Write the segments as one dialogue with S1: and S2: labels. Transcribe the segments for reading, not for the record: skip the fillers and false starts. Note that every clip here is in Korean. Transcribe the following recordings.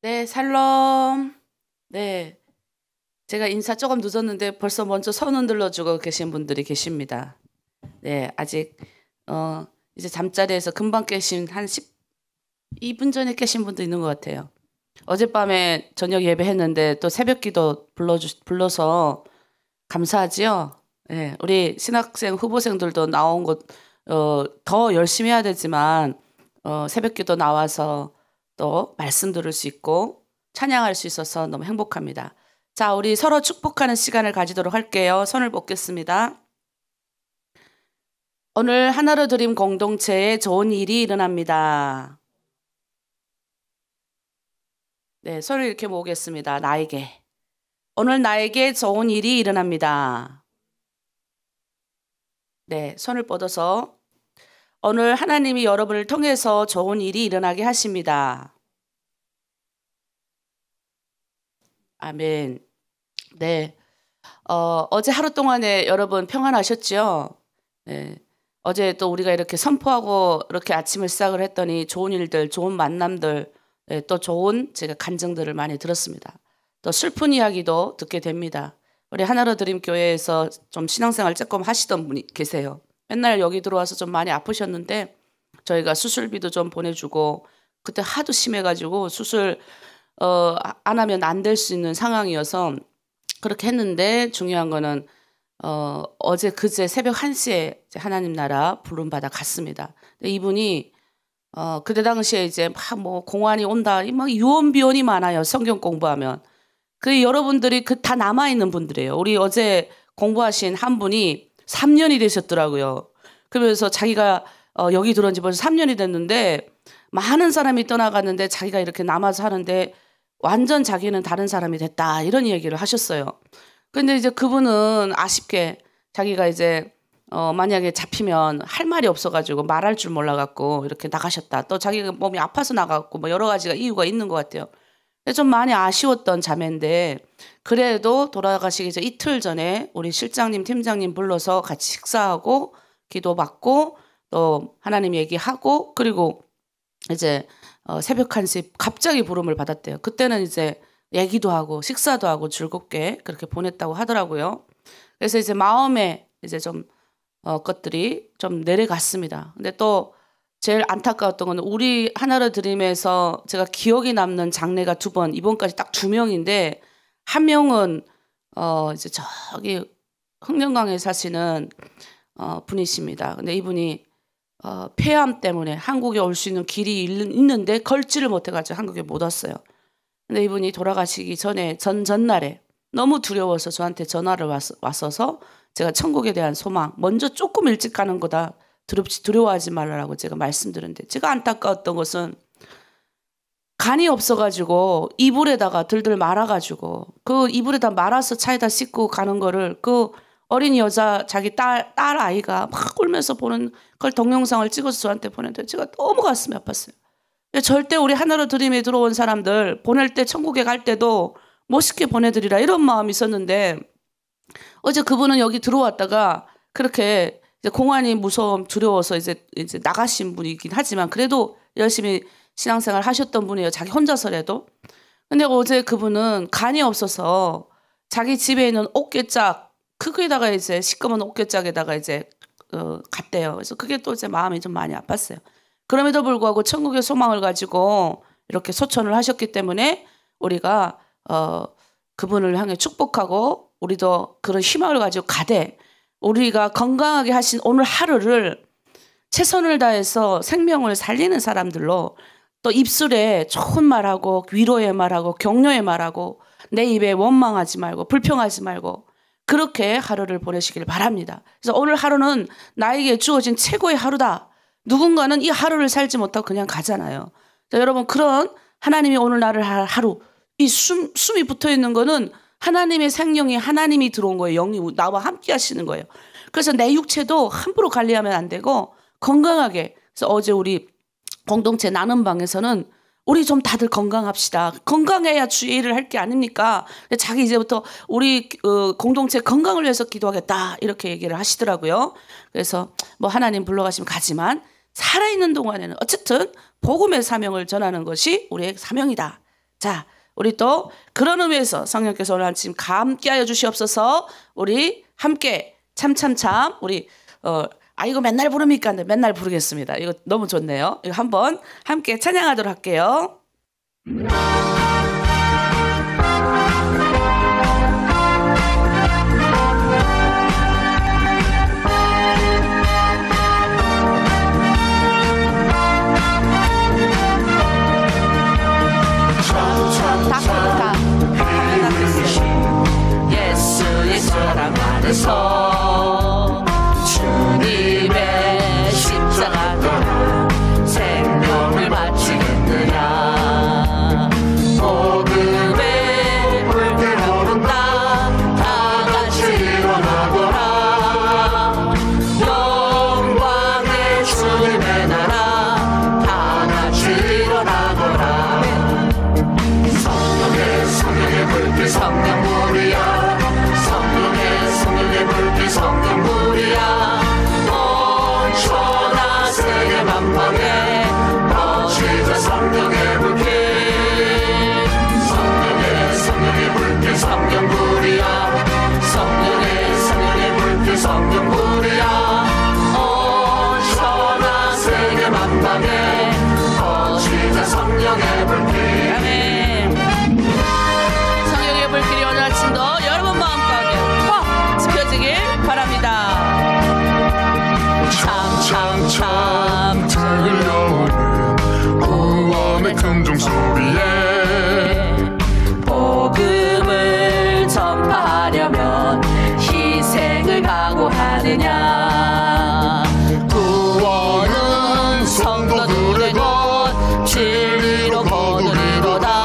S1: 네, 샬롬. 네, 제가 인사 조금 늦었는데 벌써 먼저 손 흔들어주고 계신 분들이 계십니다. 네, 아직 이제 잠자리에서 금방 깨신 한 12분 전에 깨신 분도 있는 것 같아요. 어젯밤에 저녁 예배했는데 또 새벽기도 불러서 감사하지요. 네, 우리 신학생 후보생들도 나온 더 열심히 해야 되지만 새벽기도 나와서 또 말씀 들을 수 있고 찬양할 수 있어서 너무 행복합니다. 자, 우리 서로 축복하는 시간을 가지도록 할게요. 손을 뻗겠습니다. 오늘 하나로 드림 공동체에 좋은 일이 일어납니다. 네, 손을 이렇게 모으겠습니다. 나에게. 오늘 나에게 좋은 일이 일어납니다. 네, 손을 뻗어서 오늘 하나님이 여러분을 통해서 좋은 일이 일어나게 하십니다. 아멘. 네. 어제 하루 동안에 여러분 평안하셨죠? 네. 어제 또 우리가 이렇게 선포하고 이렇게 아침을 시작을 했더니 좋은 일들, 좋은 만남들, 네, 또 좋은 제가 간증들을 많이 들었습니다. 또 슬픈 이야기도 듣게 됩니다. 우리 하나로 드림 교회에서 좀 신앙생활 조금 하시던 분이 계세요. 맨날 여기 들어와서 좀 많이 아프셨는데 저희가 수술비도 좀 보내주고 그때 하도 심해가지고 수술 안 하면 안 될 수 있는 상황이어서 그렇게 했는데 중요한 거는 어제 그제 새벽 1시에 하나님 나라 부름받아 갔습니다. 근데 이분이 그때 당시에 이제 막 뭐 공안이 온다, 막 유언비언이 많아요. 성경 공부하면. 그 여러분들이 다 남아있는 분들이에요. 우리 어제 공부하신 한 분이 3년이 되셨더라고요. 그러면서 자기가 여기 들어온 지 벌써 3년이 됐는데 많은 사람이 떠나갔는데 자기가 이렇게 남아서 하는데 완전 자기는 다른 사람이 됐다 이런 얘기를 하셨어요. 근데 이제 그분은 아쉽게 자기가 이제 만약에 잡히면 할 말이 없어가지고 말할 줄 몰라갖고 이렇게 나가셨다. 또 자기가 몸이 아파서 나갔고 뭐 여러 가지가 이유가 있는 것 같아요. 좀 많이 아쉬웠던 자매인데 그래도 돌아가시기 전 이틀 전에 우리 실장님, 팀장님 불러서 같이 식사하고 기도받고 또 하나님 얘기하고 그리고 이제 새벽 1시 갑자기 부름을 받았대요. 그때는 이제 얘기도 하고 식사도 하고 즐겁게 그렇게 보냈다고 하더라고요. 그래서 이제 마음에 이제 좀 것들이 좀 내려갔습니다. 근데 또 제일 안타까웠던 건 우리 하나로 드림에서 제가 기억이 남는 장례가 2번, 이번까지 딱 2명인데 한 명은 이제 저기 흥령강에 사시는 분이십니다. 근데 이분이 폐암 때문에 한국에 올 수 있는 길이 있는데 걸지를 못해가지고 한국에 못 왔어요. 근데 이분이 돌아가시기 전에 전날에 너무 두려워서 저한테 전화를 왔어서 제가 천국에 대한 소망, 먼저 조금 일찍 가는 거다. 두려워하지 말라고 제가 말씀드렸는데 제가 안타까웠던 것은 간이 없어가지고 이불에다가 들들 말아가지고 그 이불에다 말아서 차에다 싣고 가는 거를 그 어린 여자 자기 딸 아이가 막 울면서 보는 그걸 동영상을 찍어서 저한테 보냈는데 제가 너무 가슴이 아팠어요. 절대 우리 하나로 드림에 들어온 사람들 보낼 때 천국에 갈 때도 멋있게 보내드리라 이런 마음이 있었는데 어제 그분은 여기 들어왔다가 그렇게 이제 공안이 두려워서 이제 나가신 분이긴 하지만 그래도 열심히 신앙생활 하셨던 분이에요. 자기 혼자서라도. 근데 어제 그분은 간이 없어서 자기 집에 있는 옥괴짝 그거에다가 이제 시꺼먼 옥괴짝에다가 이제 갔대요. 그래서 그게 또 이제 마음이 좀 많이 아팠어요. 그럼에도 불구하고 천국의 소망을 가지고 이렇게 소천을 하셨기 때문에 우리가 그분을 향해 축복하고 우리도 그런 희망을 가지고 가되 우리가 건강하게 하신 오늘 하루를 최선을 다해서 생명을 살리는 사람들로 또 입술에 좋은 말하고 위로의 말하고 격려의 말하고 내 입에 원망하지 말고 불평하지 말고 그렇게 하루를 보내시길 바랍니다. 그래서 오늘 하루는 나에게 주어진 최고의 하루다. 누군가는 이 하루를 살지 못하고 그냥 가잖아요. 자, 여러분 그런 하나님이 오늘 나를 할 하루 이 숨이 붙어있는 거는 하나님의 생명이 하나님이 들어온 거예요. 영이 나와 함께 하시는 거예요. 그래서 내 육체도 함부로 관리하면 안 되고 건강하게. 그래서 어제 우리 공동체 나눔 방에서는 우리 좀 다들 건강합시다. 건강해야 주의 일을 할 게 아닙니까? 자기 이제부터 우리 공동체 건강을 위해서 기도하겠다 이렇게 얘기를 하시더라고요. 그래서 뭐 하나님 불러가시면 가지만 살아있는 동안에는 어쨌든 복음의 사명을 전하는 것이 우리의 사명이다. 자, 우리 또 그런 의미에서 성령께서 오늘 아침 함께하여 주시옵소서. 우리 함께 참참참 우리 이거 맨날 부릅니까? 네, 맨날 부르겠습니다. 이거 너무 좋네요. 이거 한번 함께 찬양하도록 할게요. 예수의 사랑 안에서 주님의 십자가로 생명을 바치겠느냐. 복음의 불길 오른다. 다 같이 일어나거라. 영광의 주님의 나라. 다 같이 일어나거라. 성령의 불길 성령불이야. 성령의 불길 성령불이야. 온 천하 세계 만방에 퍼지자 성령의 불길. 성령의 불길 성령불이야. 성령의 불길 성령불이야. 온 천하 세계 만방에 퍼지자 성령의 불길. 아멘. 불길이 오늘 아침도 여러분 마음 가운데 확 지켜지길 바랍니다. 참참참 들려오는 구원의 큰종소리에 복음을 전파하려면 희생을 각오하느냐. 구원은 성도들의 것 진리로 거두리로다.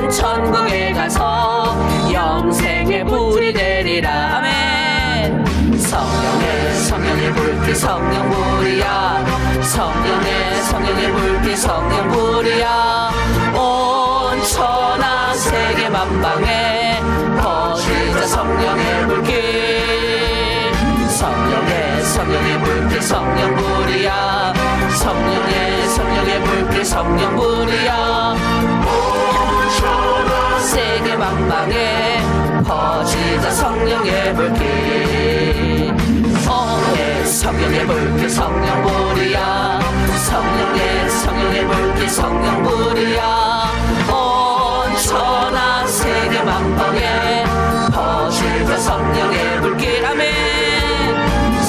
S1: 천국에 가서 영생의 불이 되리라. 아멘. 성령의 불길 성령불이야. 성령의 불길 성령불이야. 온 천하 세계 만방에 퍼지자 성령의 불길. 성령의 불길 성령불이야. 성령의 불길 성령불이야. 세계 만방에 퍼지자 성령의 불길. 성령의 불길 성령불이야. 성령의 불길 성령불이야. 온 천하 세계 만방에 퍼지자 성령의 불길. 아멘.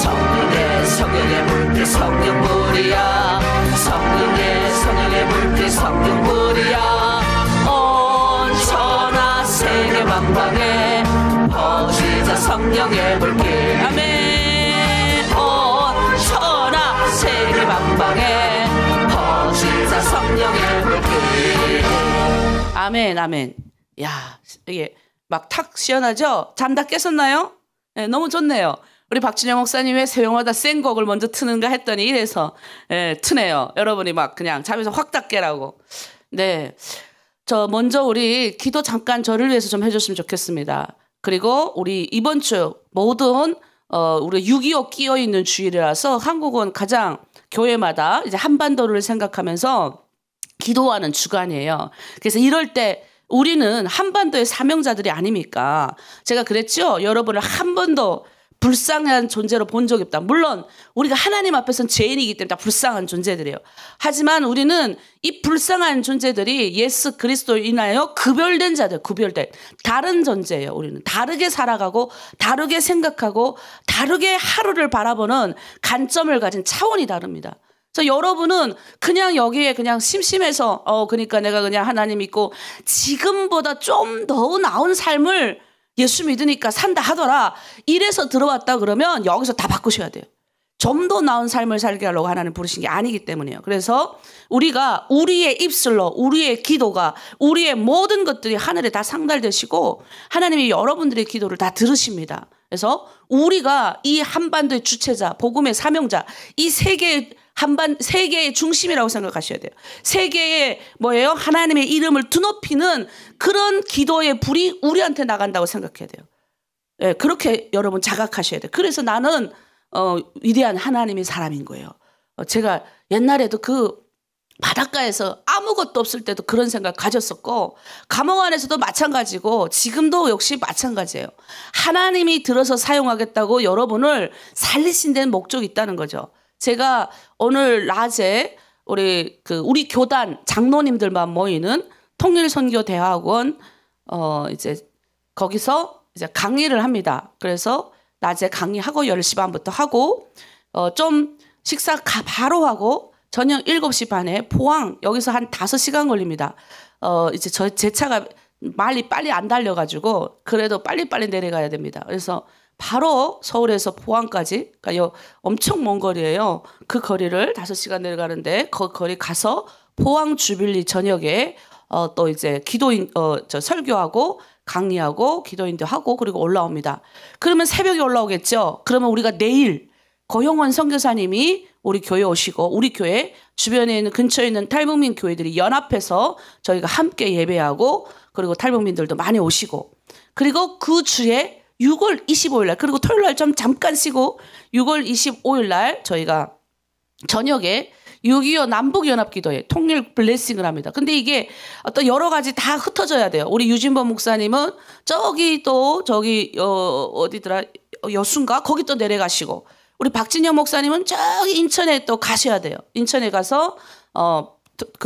S1: 성령의 불길 성령불이야. 성령의 불길 성령불이야. 천하 세계 만방에 퍼지자 성령의 불길. 아멘. 온 천하 세계 만방에 퍼지자 성령의 불길. 아멘 아멘. 야, 이게 막 탁 시원하죠? 잠 다 깼었나요? 네, 너무 좋네요. 우리 박진영 목사님의 세용하다 센 곡을 먼저 트는가 했더니 이래서 트네요. 여러분이 막 그냥 잠에서 확 다 깨라고. 네. 저 먼저 우리 기도 잠깐 저를 위해서 좀 해줬으면 좋겠습니다. 그리고 우리 이번 주 모든 우리 6.25 끼어 있는 주일이라서 한국은 가장 교회마다 이제 한반도를 생각하면서 기도하는 주간이에요. 그래서 이럴 때 우리는 한반도의 사명자들이 아닙니까? 제가 그랬죠. 여러분을 한 번도 불쌍한 존재로 본 적이 없다. 물론 우리가 하나님 앞에서는 죄인이기 때문에 다 불쌍한 존재들이에요. 하지만 우리는 이 불쌍한 존재들이 예수 그리스도로 인하여 구별된 자들, 구별된 다른 존재예요. 우리는 다르게 살아가고 다르게 생각하고 다르게 하루를 바라보는 관점을 가진 차원이 다릅니다. 그래서 여러분은 그냥 여기에 그냥 심심해서 그러니까 내가 그냥 하나님 믿고 지금보다 좀 더 나은 삶을 예수 믿으니까 산다 하더라. 이래서 들어왔다 그러면 여기서 다 바꾸셔야 돼요. 좀 더 나은 삶을 살게 하려고 하나님 부르신 게 아니기 때문이에요. 그래서 우리가 우리의 입술로 우리의 기도가 우리의 모든 것들이 하늘에 다 상달되시고 하나님이 여러분들의 기도를 다 들으십니다. 그래서 우리가 이 한반도의 주체자, 복음의 사명자, 이 세계의 중심이라고 생각하셔야 돼요. 세계의 뭐예요? 하나님의 이름을 드높이는 그런 기도의 불이 우리한테 나간다고 생각해야 돼요. 네, 그렇게 여러분 자각하셔야 돼요. 그래서 나는 위대한 하나님의 사람인 거예요. 제가 옛날에도 바닷가에서 아무것도 없을 때도 그런 생각 가졌었고, 감옥 안에서도 마찬가지고 지금도 역시 마찬가지예요. 하나님이 들어서 사용하겠다고 여러분을 살리신 데는 목적이 있다는 거죠. 제가 오늘 낮에 우리 교단 장로님들만 모이는 통일선교대학원 이제 거기서 이제 강의를 합니다. 그래서 낮에 강의하고 10시 반부터 하고 좀 식사 바로 하고 저녁 7시 반에 포항, 여기서 한 5시간 걸립니다. 이제 제 차가 빨리 안 달려가지고 그래도 빨리빨리 내려가야 됩니다. 그래서 바로 서울에서 포항까지, 그러니까 엄청 먼 거리예요. 그 거리를 5시간 내려가는데 그 거리 가서 포항 주빌리 저녁에 또 이제 설교하고 강의하고 기도인도 하고 그리고 올라옵니다. 그러면 새벽에 올라오겠죠. 그러면 우리가 내일 고영원 선교사님이 우리 교회 오시고, 우리 교회 주변에 있는 근처에 있는 탈북민 교회들이 연합해서 저희가 함께 예배하고, 그리고 탈북민들도 많이 오시고, 그리고 그 주에 6월 25일 날, 그리고 토요일 날 좀 잠깐 쉬고 6월 25일 날 저희가 저녁에 6.25 남북연합기도회 통일 블레싱을 합니다. 근데 이게 어떤 여러 가지 다 흩어져야 돼요. 우리 유진범 목사님은 어디더라? 여순가? 거기 또 내려가시고, 우리 박진영 목사님은 저기 인천에 또 가셔야 돼요. 인천에 가서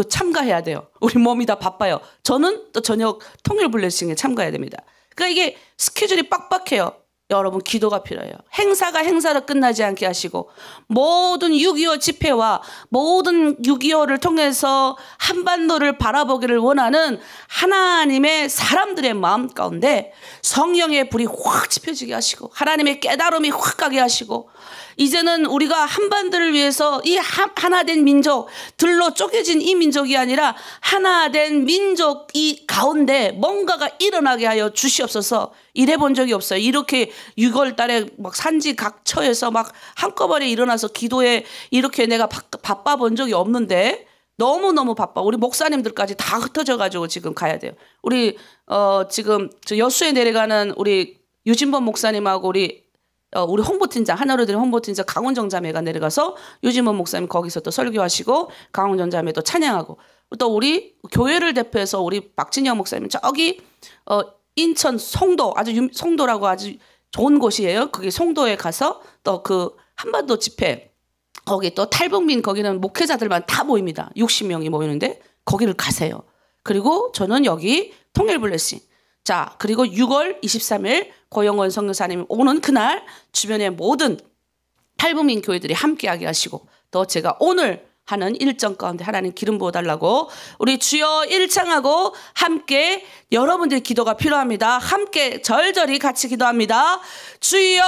S1: 참가해야 돼요. 우리 몸이 다 바빠요. 저는 또 저녁 통일 블레싱에 참가해야 됩니다. 그러니까 이게 스케줄이 빡빡해요. 여러분, 기도가 필요해요. 행사가 행사로 끝나지 않게 하시고, 모든 6.25 집회와 모든 6.25를 통해서 한반도를 바라보기를 원하는 하나님의 사람들의 마음 가운데 성령의 불이 확 지펴지게 하시고, 하나님의 깨달음이 확 가게 하시고, 이제는 우리가 한반도를 위해서 이 하나된 민족들로 쪼개진 이 민족이 아니라 하나된 민족 이 가운데 뭔가가 일어나게 하여 주시옵소서. 이래본 적이 없어요. 이렇게 6월 달에 막 산지 각처에서 막 한꺼번에 일어나서 기도에 이렇게 내가 바빠 본 적이 없는데 너무너무 바빠. 우리 목사님들까지 다 흩어져 가지고 지금 가야 돼요. 우리 지금 저 여수에 내려가는 우리 유진범 목사님하고 우리 홍보팀장, 하나로드림 홍보팀장 강원정 자매가 내려가서 유진범 목사님 거기서 또 설교하시고, 강원정 자매 또 찬양하고, 또 우리 교회를 대표해서 우리 박진영 목사님 저기 인천 송도, 송도라고 아주 좋은 곳이에요. 거기 송도에 가서 또 그 한반도 집회, 거기 또 탈북민, 거기는 목회자들만 다 모입니다. 60명이 모이는데 거기를 가세요. 그리고 저는 여기 통일 블레싱. 자, 그리고 6월 23일 고영원 선교사님 오는 그날 주변의 모든 탈북민 교회들이 함께하게 하시고, 또 제가 오늘 하는 일정 가운데 하나님 기름 부어달라고 우리 주여 일창하고 함께 여러분들의 기도가 필요합니다. 함께 절절히 같이 기도합니다. 주여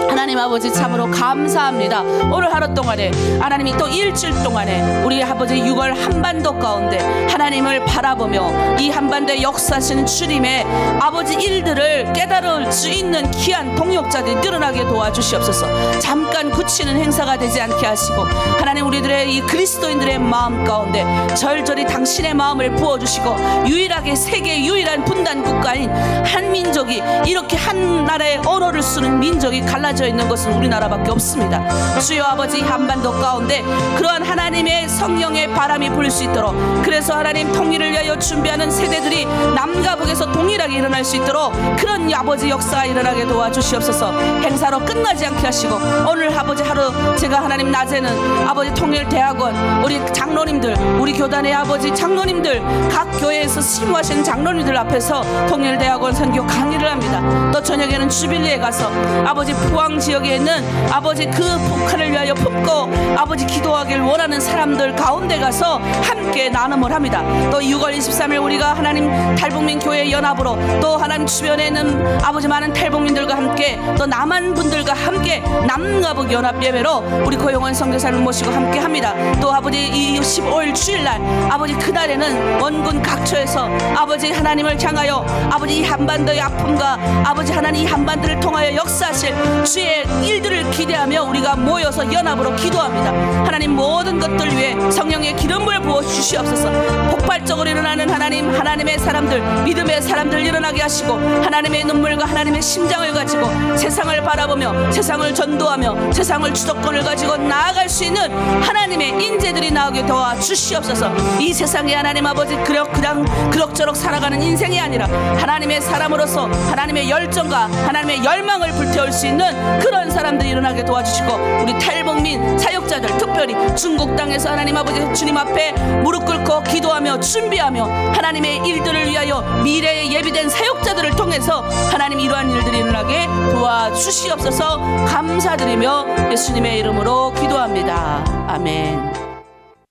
S1: 하나님 아버지 참으로 감사합니다. 오늘 하루 동안에 하나님이 또 일주일 동안에 우리 아버지 6월 한반도 가운데 하나님을 바라보며 이 한반도의 역사하시는 주님의 아버지 일들을 깨달을 수 있는 귀한 동역자들이 늘어나게 도와주시옵소서. 잠깐 굳히는 행사가 되지 않게 하시고, 하나님 우리들의 이 그리스도인들의 마음 가운데 절절히 당신의 마음을 부어주시고, 유일하게 세계 유일한 분단 국가인 한민족이 이렇게 한 나라의 언어를 쓰는 민족이 갈라져 있는 것은 우리나라밖에 없습니다. 주여 아버지, 한반도 가운데 그러한 하나님의 성령의 바람이 불 수 있도록, 그래서 하나님 통일을 위하여 준비하는 세대들이 남과 북에서 동일하게 일어날 수 있도록 그런 아버지 역사가 일어나게 도와주시옵소서. 행사로 끝나지 않게 하시고, 오늘 아버지 하루 제가 하나님 낮에는 아버지 통일대학원 우리 장로님들, 우리 교단의 아버지 장로님들, 각 교회에서 심우하신 장로님들 앞에서 통일대학원 선교 강의를 합니다. 또 저녁에는 주빌리에 가서 아버지 포항 지역에 있는 아버지 그 북한을 위하여 품고 아버지 기도하길 원하는 사람들 가운데 가서 함께 나눔을 합니다. 또 6월 23일 우리가 하나님 탈북민 교회 연합으로 또 하나님 주변에 있는 아버지 많은 탈북민들과 함께 또 남한 분들과 함께 남과 북 연합 예배로 우리 고영원 선교사를 모시고 함께 합니다. 또 아버지 이 15일 주일날 아버지 그날에는 원군 각처에서 아버지 하나님을 향하여 아버지 이 한반도의 아픔과 아버지 하나님 이 한반도를 통하여 역사하실 주의 일들을 기대하며 우리가 모여서 연합으로 기도합니다. 하나님, 모든 것들 위해 성령의 기름을 부어 주시옵소서. 폭발적으로 일어나는 하나님, 하나님의 사람들, 믿음의 사람들 일어나게 하시고, 하나님의 눈물과 하나님의 심장을 가지고 세상을 바라보며 세상을 전도하며 세상을 주도권을 가지고 나아갈 수 있는 하나님의 인재들이 나오게 도와 주시옵소서. 이 세상에 하나님 아버지 그냥 그럭저럭 살아가는 인생이 아니라 하나님의 사람으로서 하나님의 열정과 하나님의 열망을 불태울 수 있는 그런 사람들이 일어나게 도와주시고, 우리 탈북민 사역자들, 특별히 중국 땅에서 하나님 아버지 주님 앞에 무릎 꿇고 기도하며 준비하며 하나님의 일들을 위하여 미래에 예비된 사역자들을 통해서 하나님 이러한 일들이 일어나게 도와주시옵소서. 감사드리며 예수님의 이름으로 기도합니다. 아멘.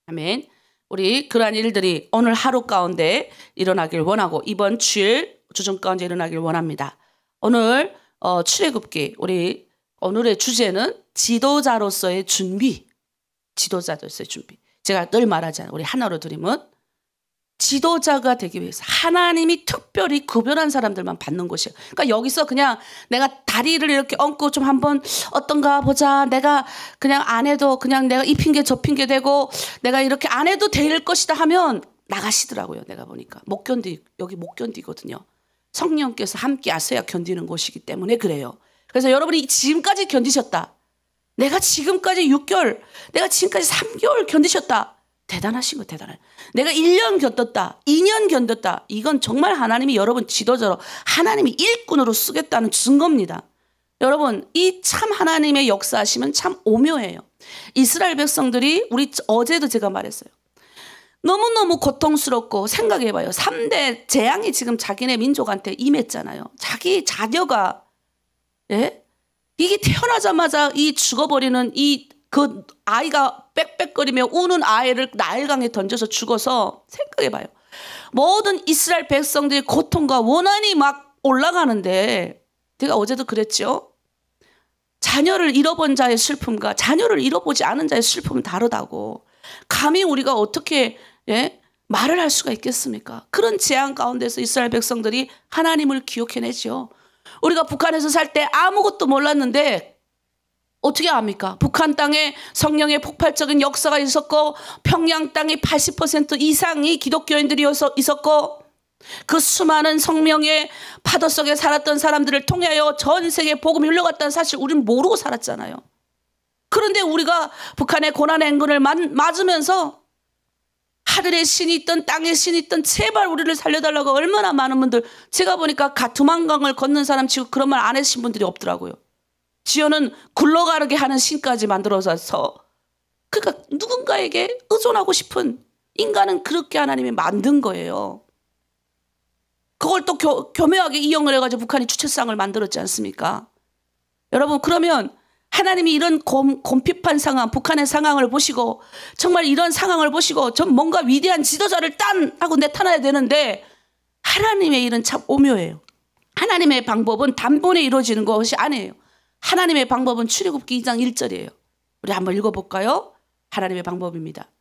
S1: 아멘. 우리 그러한 일들이 오늘 하루 가운데 일어나길 원하고 이번 주일 주중 가운데 일어나길 원합니다. 오늘 출애굽기, 우리 오늘의 주제는 지도자로서의 준비. 지도자로서의 준비. 제가 늘 말하잖아요. 우리 하나로 드림은 지도자가 되기 위해서 하나님이 특별히 구별한 사람들만 받는 것이에요. 그러니까 여기서 그냥 내가 다리를 이렇게 얹고 좀 한번 어떤가 보자, 내가 그냥 안 해도 그냥 내가 이 핑계 저 핑계 대고 내가 이렇게 안 해도 될 것이다 하면 나가시더라고요. 내가 보니까 여기 못 견디거든요. 성령께서 함께 하셔야 견디는 곳이기 때문에 그래요. 그래서 여러분이 지금까지 견디셨다, 내가 지금까지 6개월, 내가 지금까지 3개월 견디셨다, 대단하신 거 대단해. 내가 1년 견뎠다, 2년 견뎠다, 이건 정말 하나님이 여러분 지도자로, 하나님이 일꾼으로 쓰겠다는 증거입니다. 여러분, 이 참 하나님의 역사하시면 참 오묘해요. 이스라엘 백성들이, 우리 어제도 제가 말했어요. 너무너무 고통스럽고, 생각해봐요. 3대 재앙이 지금 자기네 민족한테 임했잖아요. 자기 자녀가, 예? 이게 태어나자마자 이 죽어버리는 그 아이가 빽빽거리며 우는 아이를 나일강에 던져서 죽어서, 생각해봐요. 모든 이스라엘 백성들의 고통과 원한이 막 올라가는데, 제가 어제도 그랬죠. 자녀를 잃어본 자의 슬픔과 자녀를 잃어보지 않은 자의 슬픔은 다르다고. 감히 우리가 어떻게 말을 할 수가 있겠습니까? 그런 재앙 가운데서 이스라엘 백성들이 하나님을 기억해내죠. 우리가 북한에서 살 때 아무것도 몰랐는데 어떻게 압니까? 북한 땅에 성령의 폭발적인 역사가 있었고, 평양 땅에 80% 이상이 기독교인들이 있었고, 그 수많은 성령의 파도 속에 살았던 사람들을 통하여 전 세계에 복음이 흘러갔다는 사실 우리는 모르고 살았잖아요. 그런데 우리가 북한의 고난의 행군을 맞으면서 하늘의 신이 있든 땅의 신이 있든 제발 우리를 살려달라고 얼마나 많은 분들, 제가 보니까 두만강을 걷는 사람 치고 그런 말 안 하신 분들이 없더라고요. 지어는 굴러가게 하는 신까지 만들어서, 그러니까 누군가에게 의존하고 싶은 인간은 그렇게 하나님이 만든 거예요. 그걸 또 교묘하게 이용을 해가지고 북한이 주체상을 만들었지 않습니까? 여러분, 그러면 하나님이 이런 곰핍한 상황, 북한의 상황을 보시고, 정말 이런 상황을 보시고 전 뭔가 위대한 지도자를 하고 나타나야 되는데, 하나님의 일은 참 오묘해요. 하나님의 방법은 단번에 이루어지는 것이 아니에요. 하나님의 방법은 출애굽기 2장 1절이에요. 우리 한번 읽어볼까요? 하나님의 방법입니다.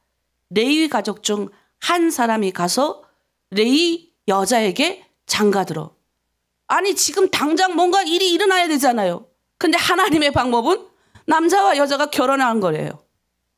S1: 레위 가족 중 한 사람이 가서 레위 여자에게 장가들어. 아니, 지금 당장 뭔가 일이 일어나야 되잖아요. 근데 하나님의 방법은 남자와 여자가 결혼한 거래요.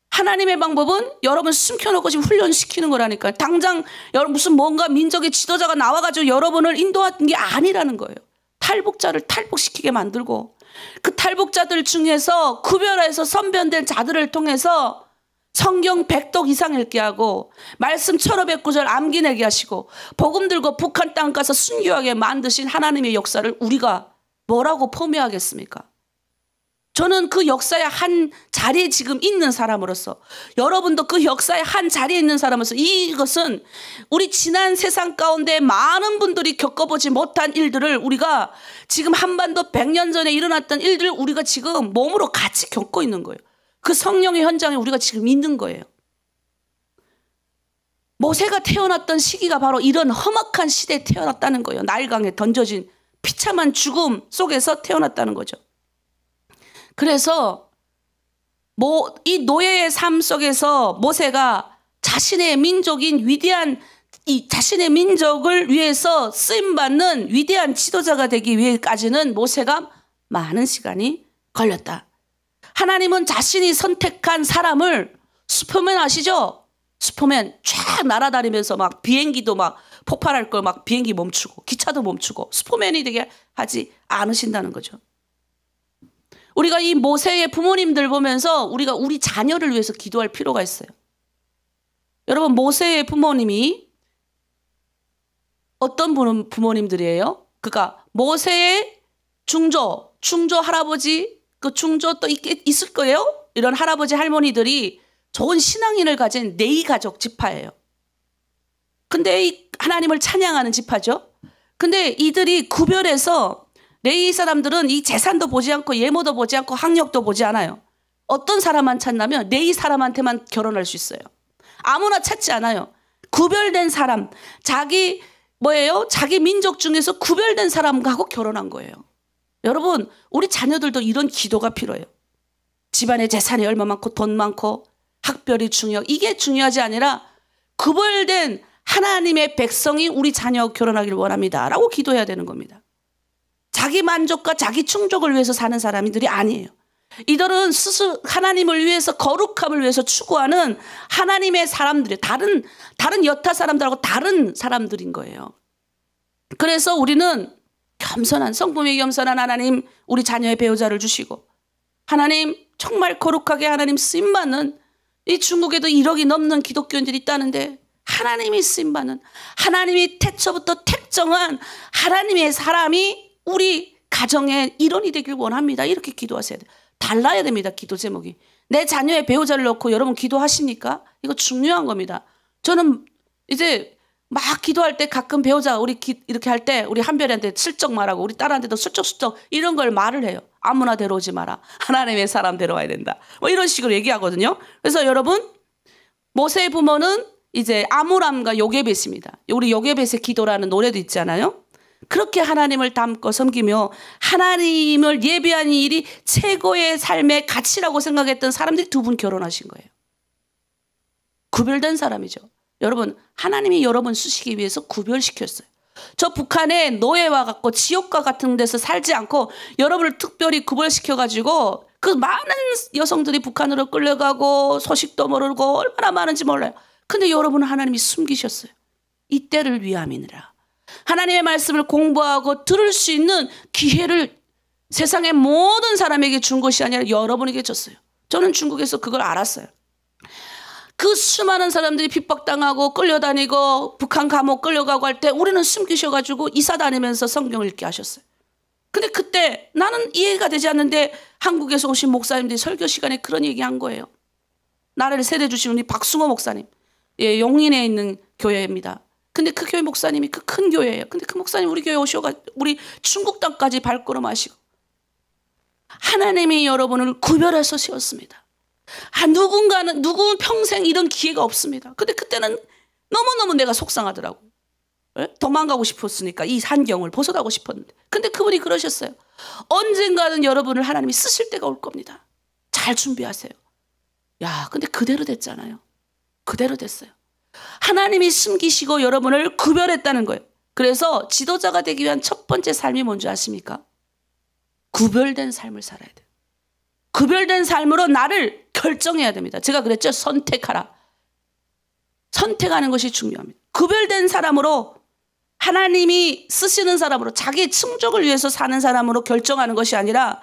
S1: 하나님의 방법은 여러분 숨겨놓고 지금 훈련시키는 거라니까요. 당장 여러분 무슨 뭔가 민족의 지도자가 나와가지고 여러분을 인도하는 게 아니라는 거예요. 탈북자를 탈북시키게 만들고, 그 탈북자들 중에서 구별해서 선변된 자들을 통해서 성경 100독 이상 읽게 하고, 말씀 1500구절 암기내게 하시고, 복음 들고 북한 땅 가서 순교하게 만드신 하나님의 역사를 우리가 뭐라고 포기하겠습니까? 저는 그 역사의 한 자리에 지금 있는 사람으로서, 여러분도 그 역사의 한 자리에 있는 사람으로서, 이것은 우리 지난 세상 가운데 많은 분들이 겪어보지 못한 일들을 우리가 지금 한반도 100년 전에 일어났던 일들을 우리가 지금 몸으로 같이 겪고 있는 거예요. 그 성령의 현장에 우리가 지금 있는 거예요. 모세가 태어났던 시기가 바로 이런 험악한 시대에 태어났다는 거예요. 나일강에 던져진 비참한 죽음 속에서 태어났다는 거죠. 그래서 이 노예의 삶 속에서 모세가 자신의 민족인 위대한, 자신의 민족을 위해서 쓰임받는 위대한 지도자가 되기 위해까지는 모세가 많은 시간이 걸렸다. 하나님은 자신이 선택한 사람을, 슈퍼맨 아시죠? 슈퍼맨 쫙 날아다니면서 막 비행기도 막 폭발할 걸 막 비행기 멈추고 기차도 멈추고 슈퍼맨이 되게 하지 않으신다는 거죠. 우리가 이 모세의 부모님들 보면서 우리가 우리 자녀를 위해서 기도할 필요가 있어요. 여러분, 모세의 부모님이 어떤 부모님들이에요? 그러니까 모세의 중조 할아버지, 그 중조 또 있을 거예요? 이런 할아버지 할머니들이 좋은 신앙인을 가진 네이 가족 지파예요. 근데 이 하나님을 찬양하는 지파죠. 근데 이들이 구별해서, 레위 사람들은 이 재산도 보지 않고 예모도 보지 않고 학력도 보지 않아요. 어떤 사람만 찾냐면 레위 사람한테만 결혼할 수 있어요. 아무나 찾지 않아요. 구별된 사람, 자기 민족 중에서 구별된 사람하고 결혼한 거예요. 여러분, 우리 자녀들도 이런 기도가 필요해요. 집안에 재산이 얼마 많고 돈 많고 학벌이 이게 중요하지 아니라 구별된 하나님의 백성이 우리 자녀 결혼하기를 원합니다 라고 기도해야 되는 겁니다. 자기 만족과 자기 충족을 위해서 사는 사람들이 아니에요. 이들은 스스로 하나님을 위해서, 거룩함을 위해서 추구하는 하나님의 사람들이 다른 여타 사람들하고 다른 사람들인 거예요. 그래서 우리는 성품이 겸손한 하나님, 우리 자녀의 배우자를 주시고, 하나님 정말 거룩하게 하나님 쓰임받는, 이 중국에도 1억이 넘는 기독교인들이 있다는데 하나님이 쓰임받는, 하나님이 태초부터 택정한 하나님의 사람이 우리 가정의 일원이 되길 원합니다. 이렇게 기도하셔야 돼요. 달라야 됩니다. 기도 제목이. 내 자녀의 배우자를 놓고 여러분 기도하십니까? 이거 중요한 겁니다. 저는 이제 막 기도할 때 가끔 배우자 이렇게 할 때 우리 한별이한테 슬쩍 말하고 우리 딸한테도 슬쩍슬쩍 이런 걸 말을 해요. 아무나 데려오지 마라. 하나님의 사람 데려와야 된다. 뭐 이런 식으로 얘기하거든요. 그래서 여러분, 모세의 부모는 이제 아므람과 요게벳입니다. 우리 요게벳의 기도라는 노래도 있잖아요. 그렇게 하나님을 닮고 섬기며 하나님을 예배하는 일이 최고의 삶의 가치라고 생각했던 사람들이 2분 결혼하신 거예요. 구별된 사람이죠. 여러분, 하나님이 여러분 쓰시기 위해서 구별시켰어요. 저 북한의 노예와 같고 지옥과 같은 데서 살지 않고 여러분을 특별히 구별시켜가지고 그 많은 여성들이 북한으로 끌려가고 소식도 모르고 얼마나 많은지 몰라요. 근데 여러분은 하나님이 숨기셨어요. 이때를 위함이니라. 하나님의 말씀을 공부하고 들을 수 있는 기회를 세상의 모든 사람에게 준 것이 아니라 여러분에게 줬어요. 저는 중국에서 그걸 알았어요. 그 수많은 사람들이 핍박당하고 끌려다니고 북한 감옥 끌려가고 할 때 우리는 숨기셔가지고 이사 다니면서 성경 읽게 하셨어요. 근데 그때 나는 이해가 되지 않는데 한국에서 오신 목사님들이 설교 시간에 그런 얘기한 거예요. 나라를 세대 주신 우리 박승호 목사님, 용인에 있는 교회입니다. 근데 그 교회 목사님이 그 큰 교회예요. 근데 그 목사님 우리 교회 오셔가지고 우리 중국 땅까지 발걸음하시고 하나님이 여러분을 구별해서 세웠습니다. 누군 평생 이런 기회가 없습니다. 근데 그때는 너무너무 내가 속상하더라고. 도망가고 싶었으니까 이 환경을 벗어나고 싶었는데. 근데 그분이 그러셨어요. 언젠가는 여러분을 하나님이 쓰실 때가 올 겁니다. 잘 준비하세요. 야, 근데 그대로 됐잖아요. 그대로 됐어요. 하나님이 숨기시고 여러분을 구별했다는 거예요. 그래서 지도자가 되기 위한 첫 번째 삶이 뭔지 아십니까? 구별된 삶을 살아야 돼요. 구별된 삶으로 나를 결정해야 됩니다. 제가 그랬죠. 선택하라. 선택하는 것이 중요합니다. 구별된 사람으로, 하나님이 쓰시는 사람으로, 자기 충족을 위해서 사는 사람으로 결정하는 것이 아니라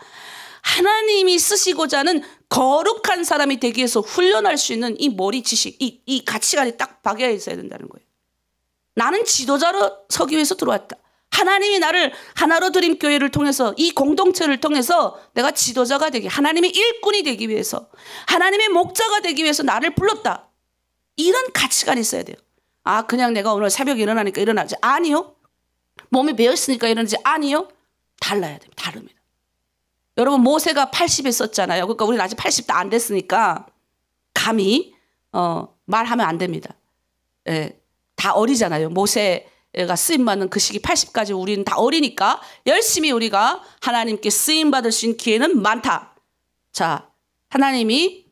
S1: 하나님이 쓰시고자 하는 거룩한 사람이 되기 위해서 훈련할 수 있는 이 머리 지식, 이 가치관이 딱 박여 있어야 된다는 거예요. 나는 지도자로 서기 위해서 들어왔다. 하나님이 나를 하나로 드림 교회를 통해서, 이 공동체를 통해서 내가 지도자가 되기, 하나님의 일꾼이 되기 위해서, 하나님의 목자가 되기 위해서 나를 불렀다. 이런 가치관이 있어야 돼요. 아, 그냥 내가 오늘 새벽에 일어나니까 일어나지. 아니요. 몸이 배었으니까 일어나지. 아니요. 달라야 됩니다. 다릅니다. 여러분, 모세가 80에 썼잖아요. 그러니까 우리는 아직 80도 안 됐으니까 감히 말하면 안 됩니다. 예, 다 어리잖아요. 모세가 쓰임받는 그 시기 80까지 우리는 다 어리니까 열심히 우리가 하나님께 쓰임받을 수 있는 기회는 많다. 자, 하나님이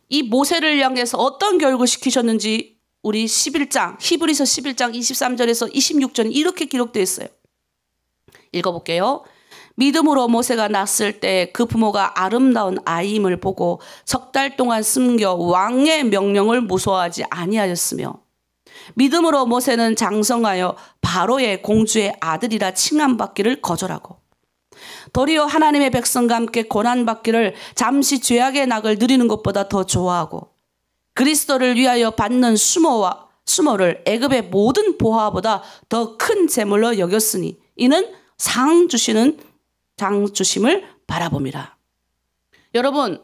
S1: 이 모세를 향해서 어떤 교육을 시키셨는지 우리 11장, 히브리서 11장 23절에서 26절 이렇게 기록되어 있어요. 읽어볼게요. 믿음으로 모세가 낳았을 때 그 부모가 아름다운 아이임을 보고 석 달 동안 숨겨 왕의 명령을 무서워하지 아니하였으며 믿음으로 모세는 장성하여 바로의 공주의 아들이라 칭함받기를 거절하고 도리어 하나님의 백성과 함께 고난받기를 잠시 죄악의 낙을 누리는 것보다 더 좋아하고 그리스도를 위하여 받는 수모를 애굽의 모든 보화보다 더 큰 재물로 여겼으니 이는 상 주심을 바라봄이라. 여러분,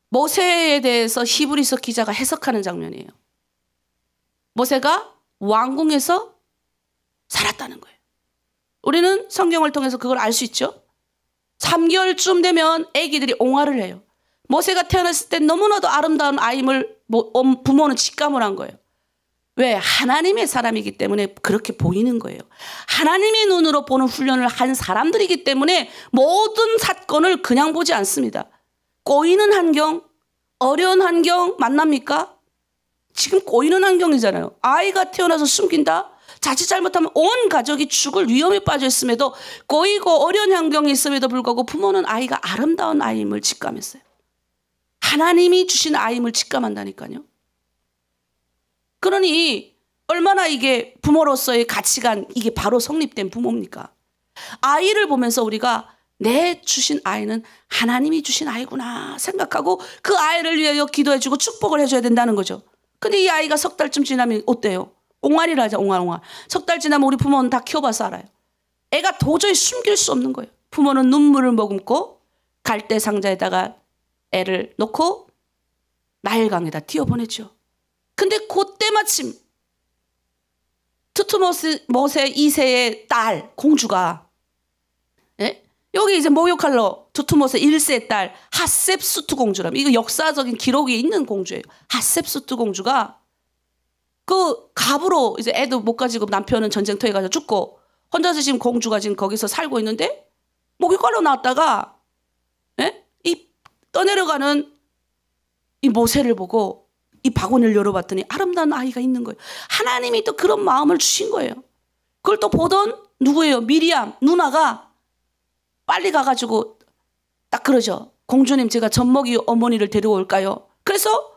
S1: 모세에 대해서 히브리서 기자가 해석하는 장면이에요. 모세가 왕궁에서 살았다는 거예요. 우리는 성경을 통해서 그걸 알 수 있죠. 3개월쯤 되면 아기들이 옹알을 해요. 모세가 태어났을 때 너무나도 아름다운 아임을 부모는 직감을 한 거예요. 왜? 하나님의 사람이기 때문에 그렇게 보이는 거예요. 하나님의 눈으로 보는 훈련을 한 사람들이기 때문에 모든 사건을 그냥 보지 않습니다. 꼬이는 환경, 어려운 환경 만납니까? 지금 꼬이는 환경이잖아요. 아이가 태어나서 숨긴다? 자칫 잘못하면 온 가족이 죽을 위험에 빠져 있음에도 꼬이고 어려운 환경이 있음에도 불구하고 부모는 아이가 아름다운 아임을 직감했어요. 하나님이 주신 아임을 직감한다니까요. 그러니 얼마나 이게 부모로서의 가치관, 이게 바로 성립된 부모입니까? 아이를 보면서 우리가 내 주신 아이는 하나님이 주신 아이구나 생각하고 그 아이를 위하여 기도해주고 축복을 해줘야 된다는 거죠. 근데 이 아이가 석 달쯤 지나면 어때요? 옹알이라 하자, 옹알. 석 달 지나면 우리 부모는 다 키워봐서 알아요. 애가 도저히 숨길 수 없는 거예요. 부모는 눈물을 머금고 갈대 상자에다가 애를 놓고 나일강에다 띄워보내죠. 근데 그때 마침 투트모세 2세의 딸 공주가 여기 이제 목욕할러 투트모세 1세의 딸 핫셉수트 공주라면 이거 역사적인 기록이 있는 공주예요. 핫셉수트 공주가 그 갑으로 이제 애도 못 가지고 남편은 전쟁터에 가서 죽고 혼자서 지금 공주가 지금 거기서 살고 있는데 목욕하러 나왔다가 이 떠내려가는 이 모세를 보고 이 바구니를 열어봤더니 아름다운 아이가 있는 거예요. 하나님이 또 그런 마음을 주신 거예요. 그걸 또 보던 누구예요? 미리암 누나가 빨리 가가지고 딱 그러죠. 공주님 제가 젖먹이 어머니를 데려올까요? 그래서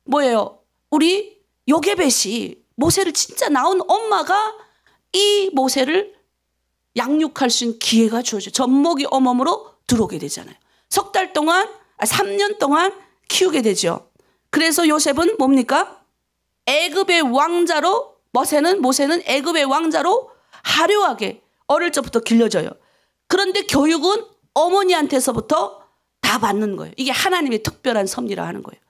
S1: 뭐예요? 우리 요게벳이 모세를 진짜 낳은 엄마가 이 모세를 양육할 수 있는 기회가 주어져요. 젖먹이 어머니로 들어오게 되잖아요. 3년 동안 키우게 되죠. 그래서 요셉은 뭡니까? 애굽의 왕자로 모세는 애굽의 왕자로 화려하게 어릴 적부터 길러져요. 그런데 교육은 어머니한테서부터 다 받는 거예요. 이게 하나님의 특별한 섭리라 하는 거예요.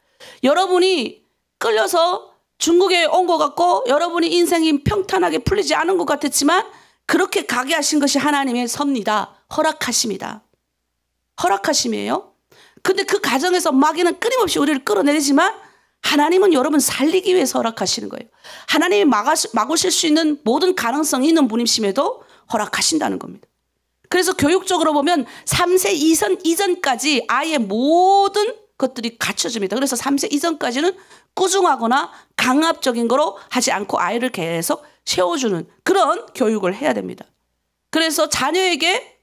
S1: 여러분이 끌려서 중국에 온 것 같고 여러분이 인생이 평탄하게 풀리지 않은 것 같았지만 그렇게 가게 하신 것이 하나님의 섭리다. 허락하심이다. 허락하심이에요. 근데 그 과정에서 마귀는 끊임없이 우리를 끌어내리지만 하나님은 여러분 살리기 위해서 허락하시는 거예요. 하나님이 막으실 수 있는 모든 가능성이 있는 분이심에도 허락하신다는 겁니다. 그래서 교육적으로 보면 3세 이전까지 아예 모든 것들이 갖춰집니다. 그래서 3세 이전까지는 꾸중하거나 강압적인 거로 하지 않고 아이를 계속 세워주는 그런 교육을 해야 됩니다. 그래서 자녀에게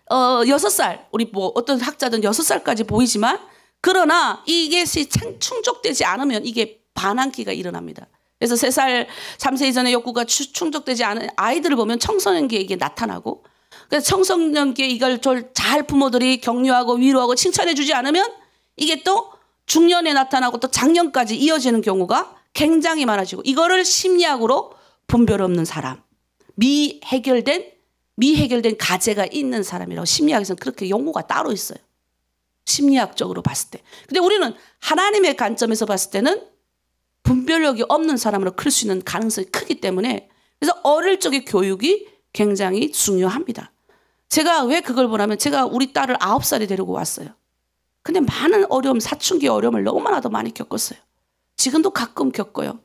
S1: 6살, 우리 뭐 어떤 학자들은 6살까지 보이지만 그러나 이게 충족되지 않으면 이게 반항기가 일어납니다. 그래서 3살, 3세 이전의 욕구가 충족되지 않은 아이들을 보면 청소년기에 이게 나타나고 그래서 청소년기에 이걸 잘 부모들이 격려하고 위로하고 칭찬해 주지 않으면 이게 또 중년에 나타나고 또 장년까지 이어지는 경우가 굉장히 많아지고 이거를 심리학으로 분별 없는 사람, 미해결된 가제가 있는 사람이라고 심리학에서는 그렇게 용어가 따로 있어요. 심리학적으로 봤을 때. 근데 우리는 하나님의 관점에서 봤을 때는 분별력이 없는 사람으로 클 수 있는 가능성이 크기 때문에 그래서 어릴 적의 교육이 굉장히 중요합니다. 제가 왜 그걸 보냐면 제가 우리 딸을 9살에 데리고 왔어요. 근데 많은 어려움, 사춘기 어려움을 너무나도 많이 겪었어요. 지금도 가끔 겪어요.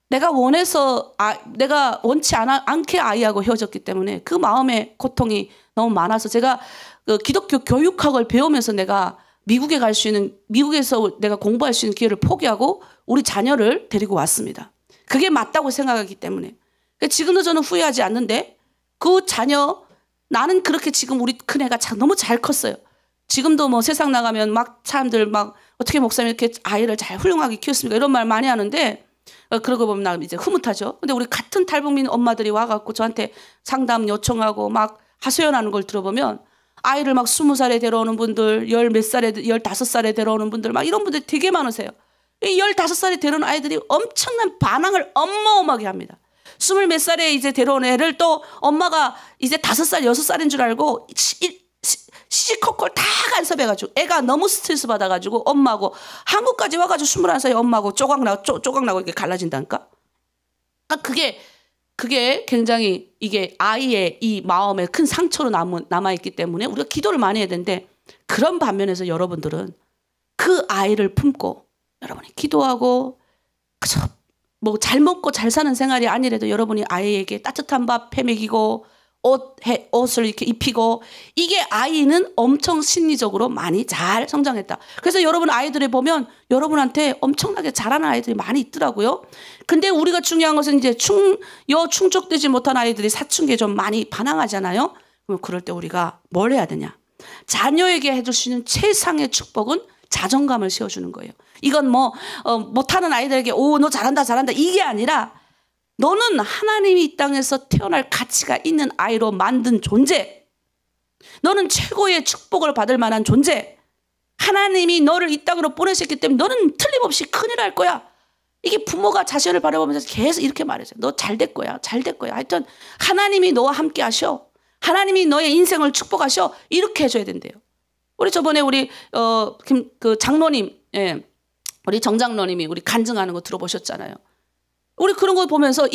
S1: 내가 원치 않게 아이하고 헤어졌기 때문에 그 마음의 고통이 너무 많아서 제가 그 기독교 교육학을 배우면서 내가 미국에서 내가 공부할 수 있는 기회를 포기하고 우리 자녀를 데리고 왔습니다. 그게 맞다고 생각하기 때문에. 지금도 저는 후회하지 않는데 그 자녀 나는 그렇게 지금 우리 큰애가 너무 잘 컸어요. 지금도 뭐 세상 나가면 막 사람들 막 어떻게 목사님 이렇게 아이를 잘 훌륭하게 키웠습니까? 이런 말 많이 하는데 그러고 보면 나 이제 흐뭇하죠. 근데 우리 같은 탈북민 엄마들이 와갖고 저한테 상담 요청하고 막 하소연하는 걸 들어보면 아이를 막 20살에 데려오는 분들, 15살에 데려오는 분들 막 이런 분들 되게 많으세요. 이 15살에 데려오는 아이들이 엄청난 반항을 어마어마하게 합니다. 20몇 살에 이제 데려온 애를 또 엄마가 이제 5살, 6살인 줄 알고 시시콜콜 다 간섭해가지고 애가 너무 스트레스 받아가지고 엄마하고 한국까지 와가지고 21살에 엄마하고 쪼각나고 이렇게 갈라진다니까? 그게 굉장히 이게 아이의 이 마음에 큰 상처로 남아있기 때문에 우리가 기도를 많이 해야 되는데 그런 반면에서 여러분들은 그 아이를 품고 여러분이 기도하고 그저 뭐 잘 먹고 잘 사는 생활이 아니라도 여러분이 아이에게 따뜻한 밥 해먹이고 옷을 이렇게 입히고 이게 아이는 엄청 심리적으로 많이 잘 성장했다. 그래서 여러분 아이들을 보면 여러분한테 엄청나게 잘하는 아이들이 많이 있더라고요. 근데 우리가 중요한 것은 이제 충족되지 못한 아이들이 사춘기에 좀 많이 반항하잖아요. 그럼 그럴 때 우리가 뭘 해야 되냐? 자녀에게 해줄 수 있는 최상의 축복은 자존감을 세워주는 거예요. 이건 못하는 아이들에게 너 잘한다 이게 아니라 너는 하나님이 이 땅에서 태어날 가치가 있는 아이로 만든 존재. 너는 최고의 축복을 받을 만한 존재. 하나님이 너를 이 땅으로 보내셨기 때문에 너는 틀림없이 큰일 할 거야. 이게 부모가 자신을 바라보면서 계속 이렇게 말해줘요. 너 잘 될 거야. 하여튼 하나님이 너와 함께 하셔. 하나님이 너의 인생을 축복하셔. 이렇게 해줘야 된대요. 우리 저번에 우리 장로님, 예, 우리 정장로님이 우리 간증하는 거 들어보셨잖아요. 우리 그런 거 보면서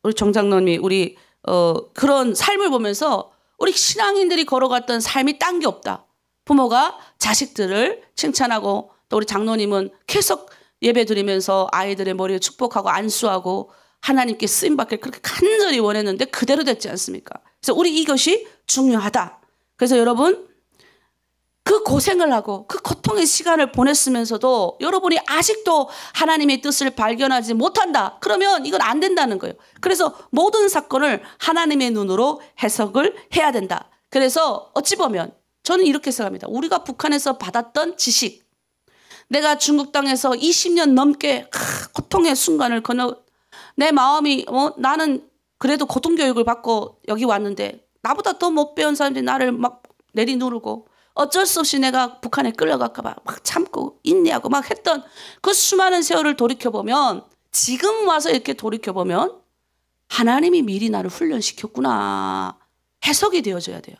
S1: 우리 정장로님이 우리 그런 삶을 보면서 우리 신앙인들이 걸어갔던 삶이 딴 게 없다. 부모가 자식들을 칭찬하고 또 우리 장로님은 계속 예배 드리면서 아이들의 머리를 축복하고 안수하고 하나님께 쓰임받길 그렇게 간절히 원했는데 그대로 됐지 않습니까? 그래서 우리 이것이 중요하다. 그래서 여러분 그 고생을 하고 그 고통의 시간을 보냈으면서도 여러분이 아직도 하나님의 뜻을 발견하지 못한다. 그러면 이건 안 된다는 거예요. 그래서 모든 사건을 하나님의 눈으로 해석을 해야 된다. 그래서 어찌 보면 저는 이렇게 생각합니다. 우리가 북한에서 받았던 지식, 내가 중국 땅에서 20년 넘게 고통의 순간을 내 마음이 나는 그래도 고등교육을 받고 여기 왔는데 나보다 더 못 배운 사람들이 나를 막 내리누르고 어쩔 수 없이 내가 북한에 끌려갈까 봐 막 참고 인내하고 막 했던 그 수많은 세월을 돌이켜보면 지금 와서 이렇게 돌이켜보면 하나님이 미리 나를 훈련시켰구나. 해석이 되어져야 돼요.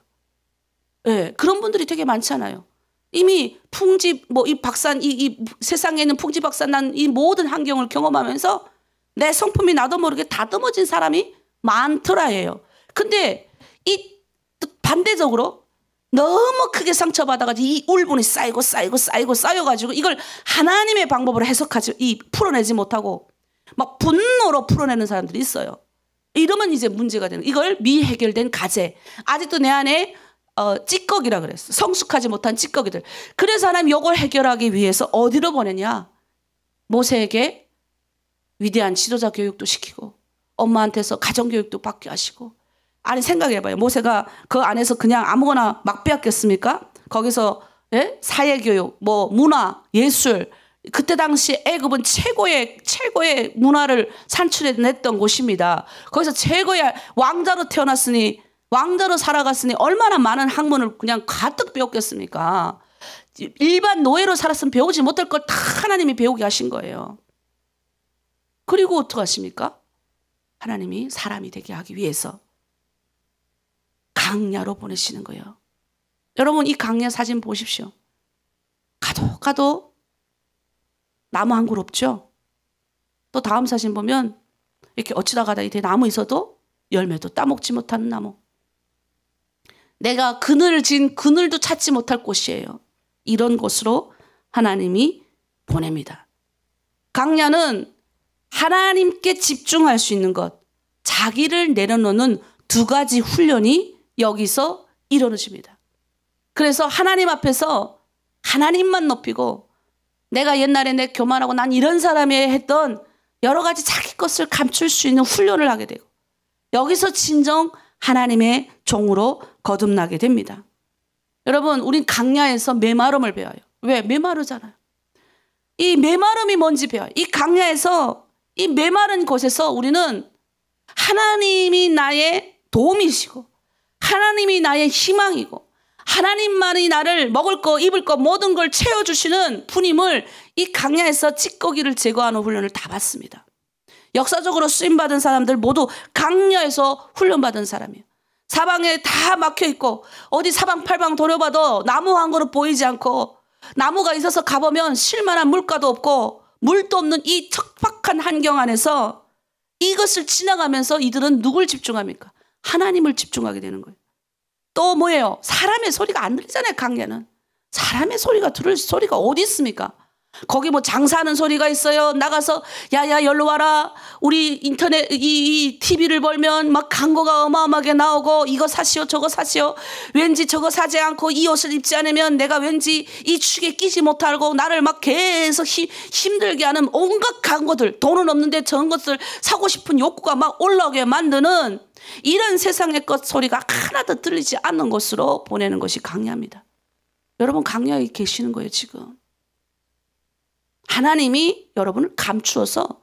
S1: 네, 그런 분들이 되게 많잖아요. 이미 이 세상에 있는 풍지박산난 이 모든 환경을 경험하면서 내 성품이 나도 모르게 다듬어진 사람이 많더라예요. 근데 이 반대적으로 너무 크게 상처받아가지고 이 울분이 쌓여가지고 이걸 하나님의 방법으로 풀어내지 못하고 막 분노로 풀어내는 사람들이 있어요. 이러면 이제 문제가 되는 이걸 미해결된 과제. 아직도 내 안에 찌꺼기라 그랬어. 성숙하지 못한 찌꺼기들. 그래서 하나님 이걸 해결하기 위해서 어디로 보내냐? 모세에게 위대한 지도자 교육도 시키고 엄마한테서 가정교육도 받게 하시고. 아니 생각해봐요. 모세가 그 안에서 그냥 아무거나 막 배웠겠습니까? 거기서 사회교육, 문화, 예술. 그때 당시 애굽은 최고의 문화를 산출해냈던 곳입니다. 거기서 최고의 왕자로 태어났으니 왕자로 살아갔으니 얼마나 많은 학문을 그냥 가득 배웠겠습니까? 일반 노예로 살았으면 배우지 못할 걸 다 하나님이 배우게 하신 거예요. 그리고 어떡하십니까? 하나님이 사람이 되게 하기 위해서 강야로 보내시는 거예요. 여러분 이 강야 사진 보십시오. 가도 나무 한 그루 없죠. 또 다음 사진 보면 이렇게 어찌다 가다 이렇게 나무 있어도 열매도 따먹지 못하는 나무. 내가 그늘도 찾지 못할 곳이에요. 이런 곳으로 하나님이 보냅니다. 강야는 하나님께 집중할 수 있는 것, 자기를 내려놓는 두 가지 훈련이 여기서 이루어집니다. 그래서 하나님 앞에서 하나님만 높이고 내가 옛날에 내 교만하고 난 이런 사람이 했던 여러 가지 자기 것을 감출 수 있는 훈련을 하게 되고 여기서 진정 하나님의 종으로 거듭나게 됩니다. 여러분, 우린 강야에서 메마름을 배워요. 왜? 메마르잖아요. 이 메마름이 뭔지 배워요. 이 강야에서, 이 메마른 곳에서 우리는 하나님이 나의 도움이시고 하나님이 나의 희망이고 하나님만이 나를 먹을 거 입을 거 모든 걸 채워주시는 분임을 이 강야에서 찌꺼기를 제거하는 훈련을 다 받습니다. 역사적으로 쓰임받은 사람들 모두 강야에서 훈련받은 사람이에요. 사방에 다 막혀있고 어디 사방팔방 돌려봐도 나무 한 그루 보이지 않고 나무가 있어서 가보면 쉴만한 물가도 없고 물도 없는 이 척박한 환경 안에서 이것을 지나가면서 이들은 누굴 집중합니까? 하나님을 집중하게 되는 거예요. 또 뭐예요? 사람의 소리가 안 들리잖아요. 강야는. 사람의 소리가 들을 소리가 어디 있습니까? 거기 뭐 장사하는 소리가 있어요. 나가서 야야 열로 와라. 우리 인터넷 이 TV를 벌면 막 광고가 어마어마하게 나오고 이거 사시오 저거 사시오. 왠지 저거 사지 않고 이 옷을 입지 않으면 내가 왠지 이 축에 끼지 못하고 나를 막 계속 힘들게 하는 온갖 광고들. 돈은 없는데 저런 것을 사고 싶은 욕구가 막 올라오게 만드는 이런 세상의 것 소리가 하나도 들리지 않는 곳으로 보내는 것이 강야입니다. 여러분 강야에 계시는 거예요 지금. 하나님이 여러분을 감추어서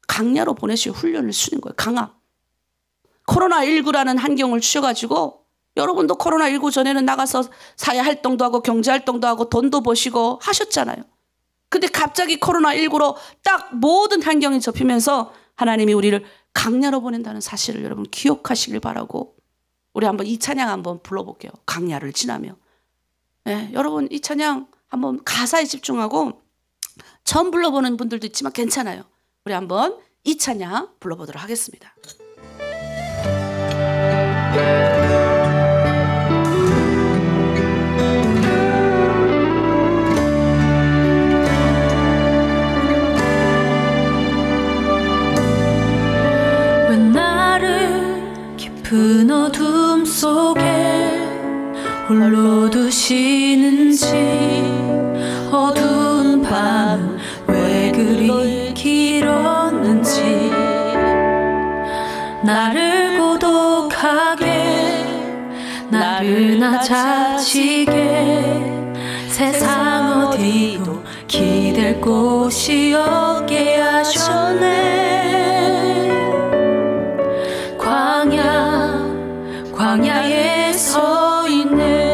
S1: 강야로 보내실 훈련을 쓰는 거예요. 강압. 코로나19라는 환경을 주셔가지고 여러분도 코로나19 전에는 나가서 사회활동도 하고 경제활동도 하고 돈도 버시고 하셨잖아요. 근데 갑자기 코로나19로 딱 모든 환경이 접히면서 하나님이 우리를 강야로 보낸다는 사실을 여러분 기억하시길 바라고 우리 한번 이 찬양 한번 불러볼게요. 강야를 지나며. 네, 여러분 이 찬양 한번 가사에 집중하고 처음 불러보는 분들도 있지만 괜찮아요. 우리 한번 이 찬양 불러보도록 하겠습니다.
S2: 왜 나를 깊은 어둠 속에 홀로 두시는지 어두운 밤 왜 그리 길었는지 나를 고독하게 나를 낮아지게 세상 어디도 기댈 곳이 없게 하셨네. 광야에 서 있네.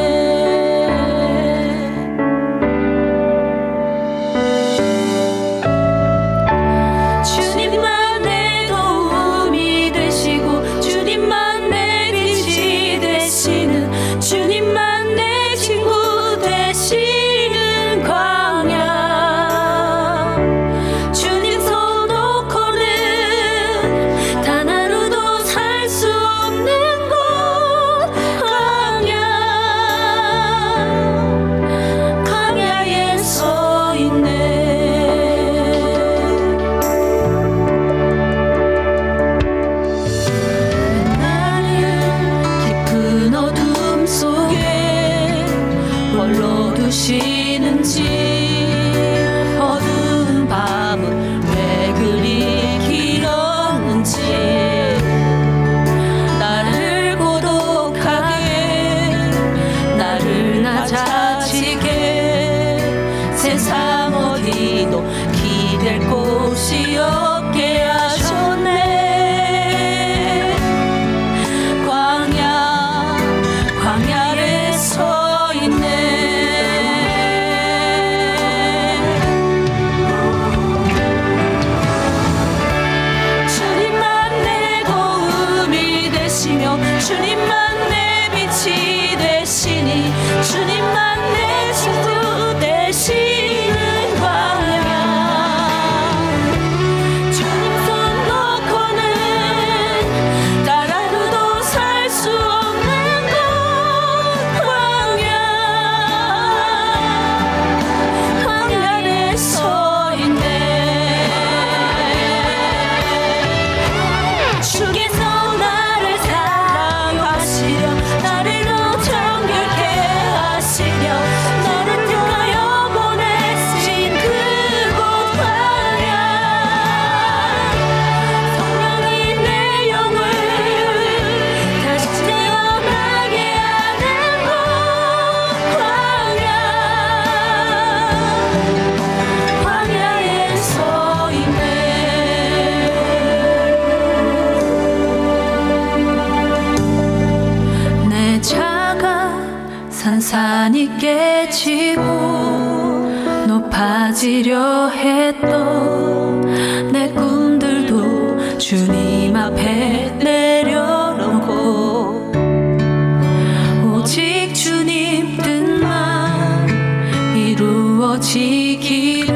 S2: 주께서 나를 사랑하시 가지려 했던 내 꿈들도 주님 앞에 내려놓고 오직 주님 뜻만 이루어지기를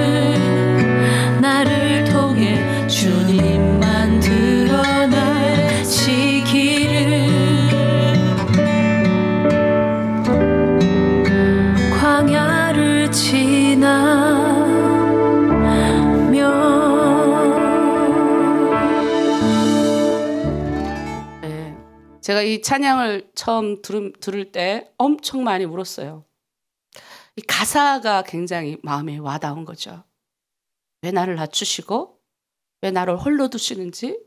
S2: 나를 통해 주님만 드러나시기를 광야를 지나며
S1: 네, 제가 이 찬양을 처음 들을 때 엄청 많이 울었어요. 이 가사가 굉장히 마음에 와닿은 거죠. 왜 나를 낮추시고 왜 나를 홀로 두시는지,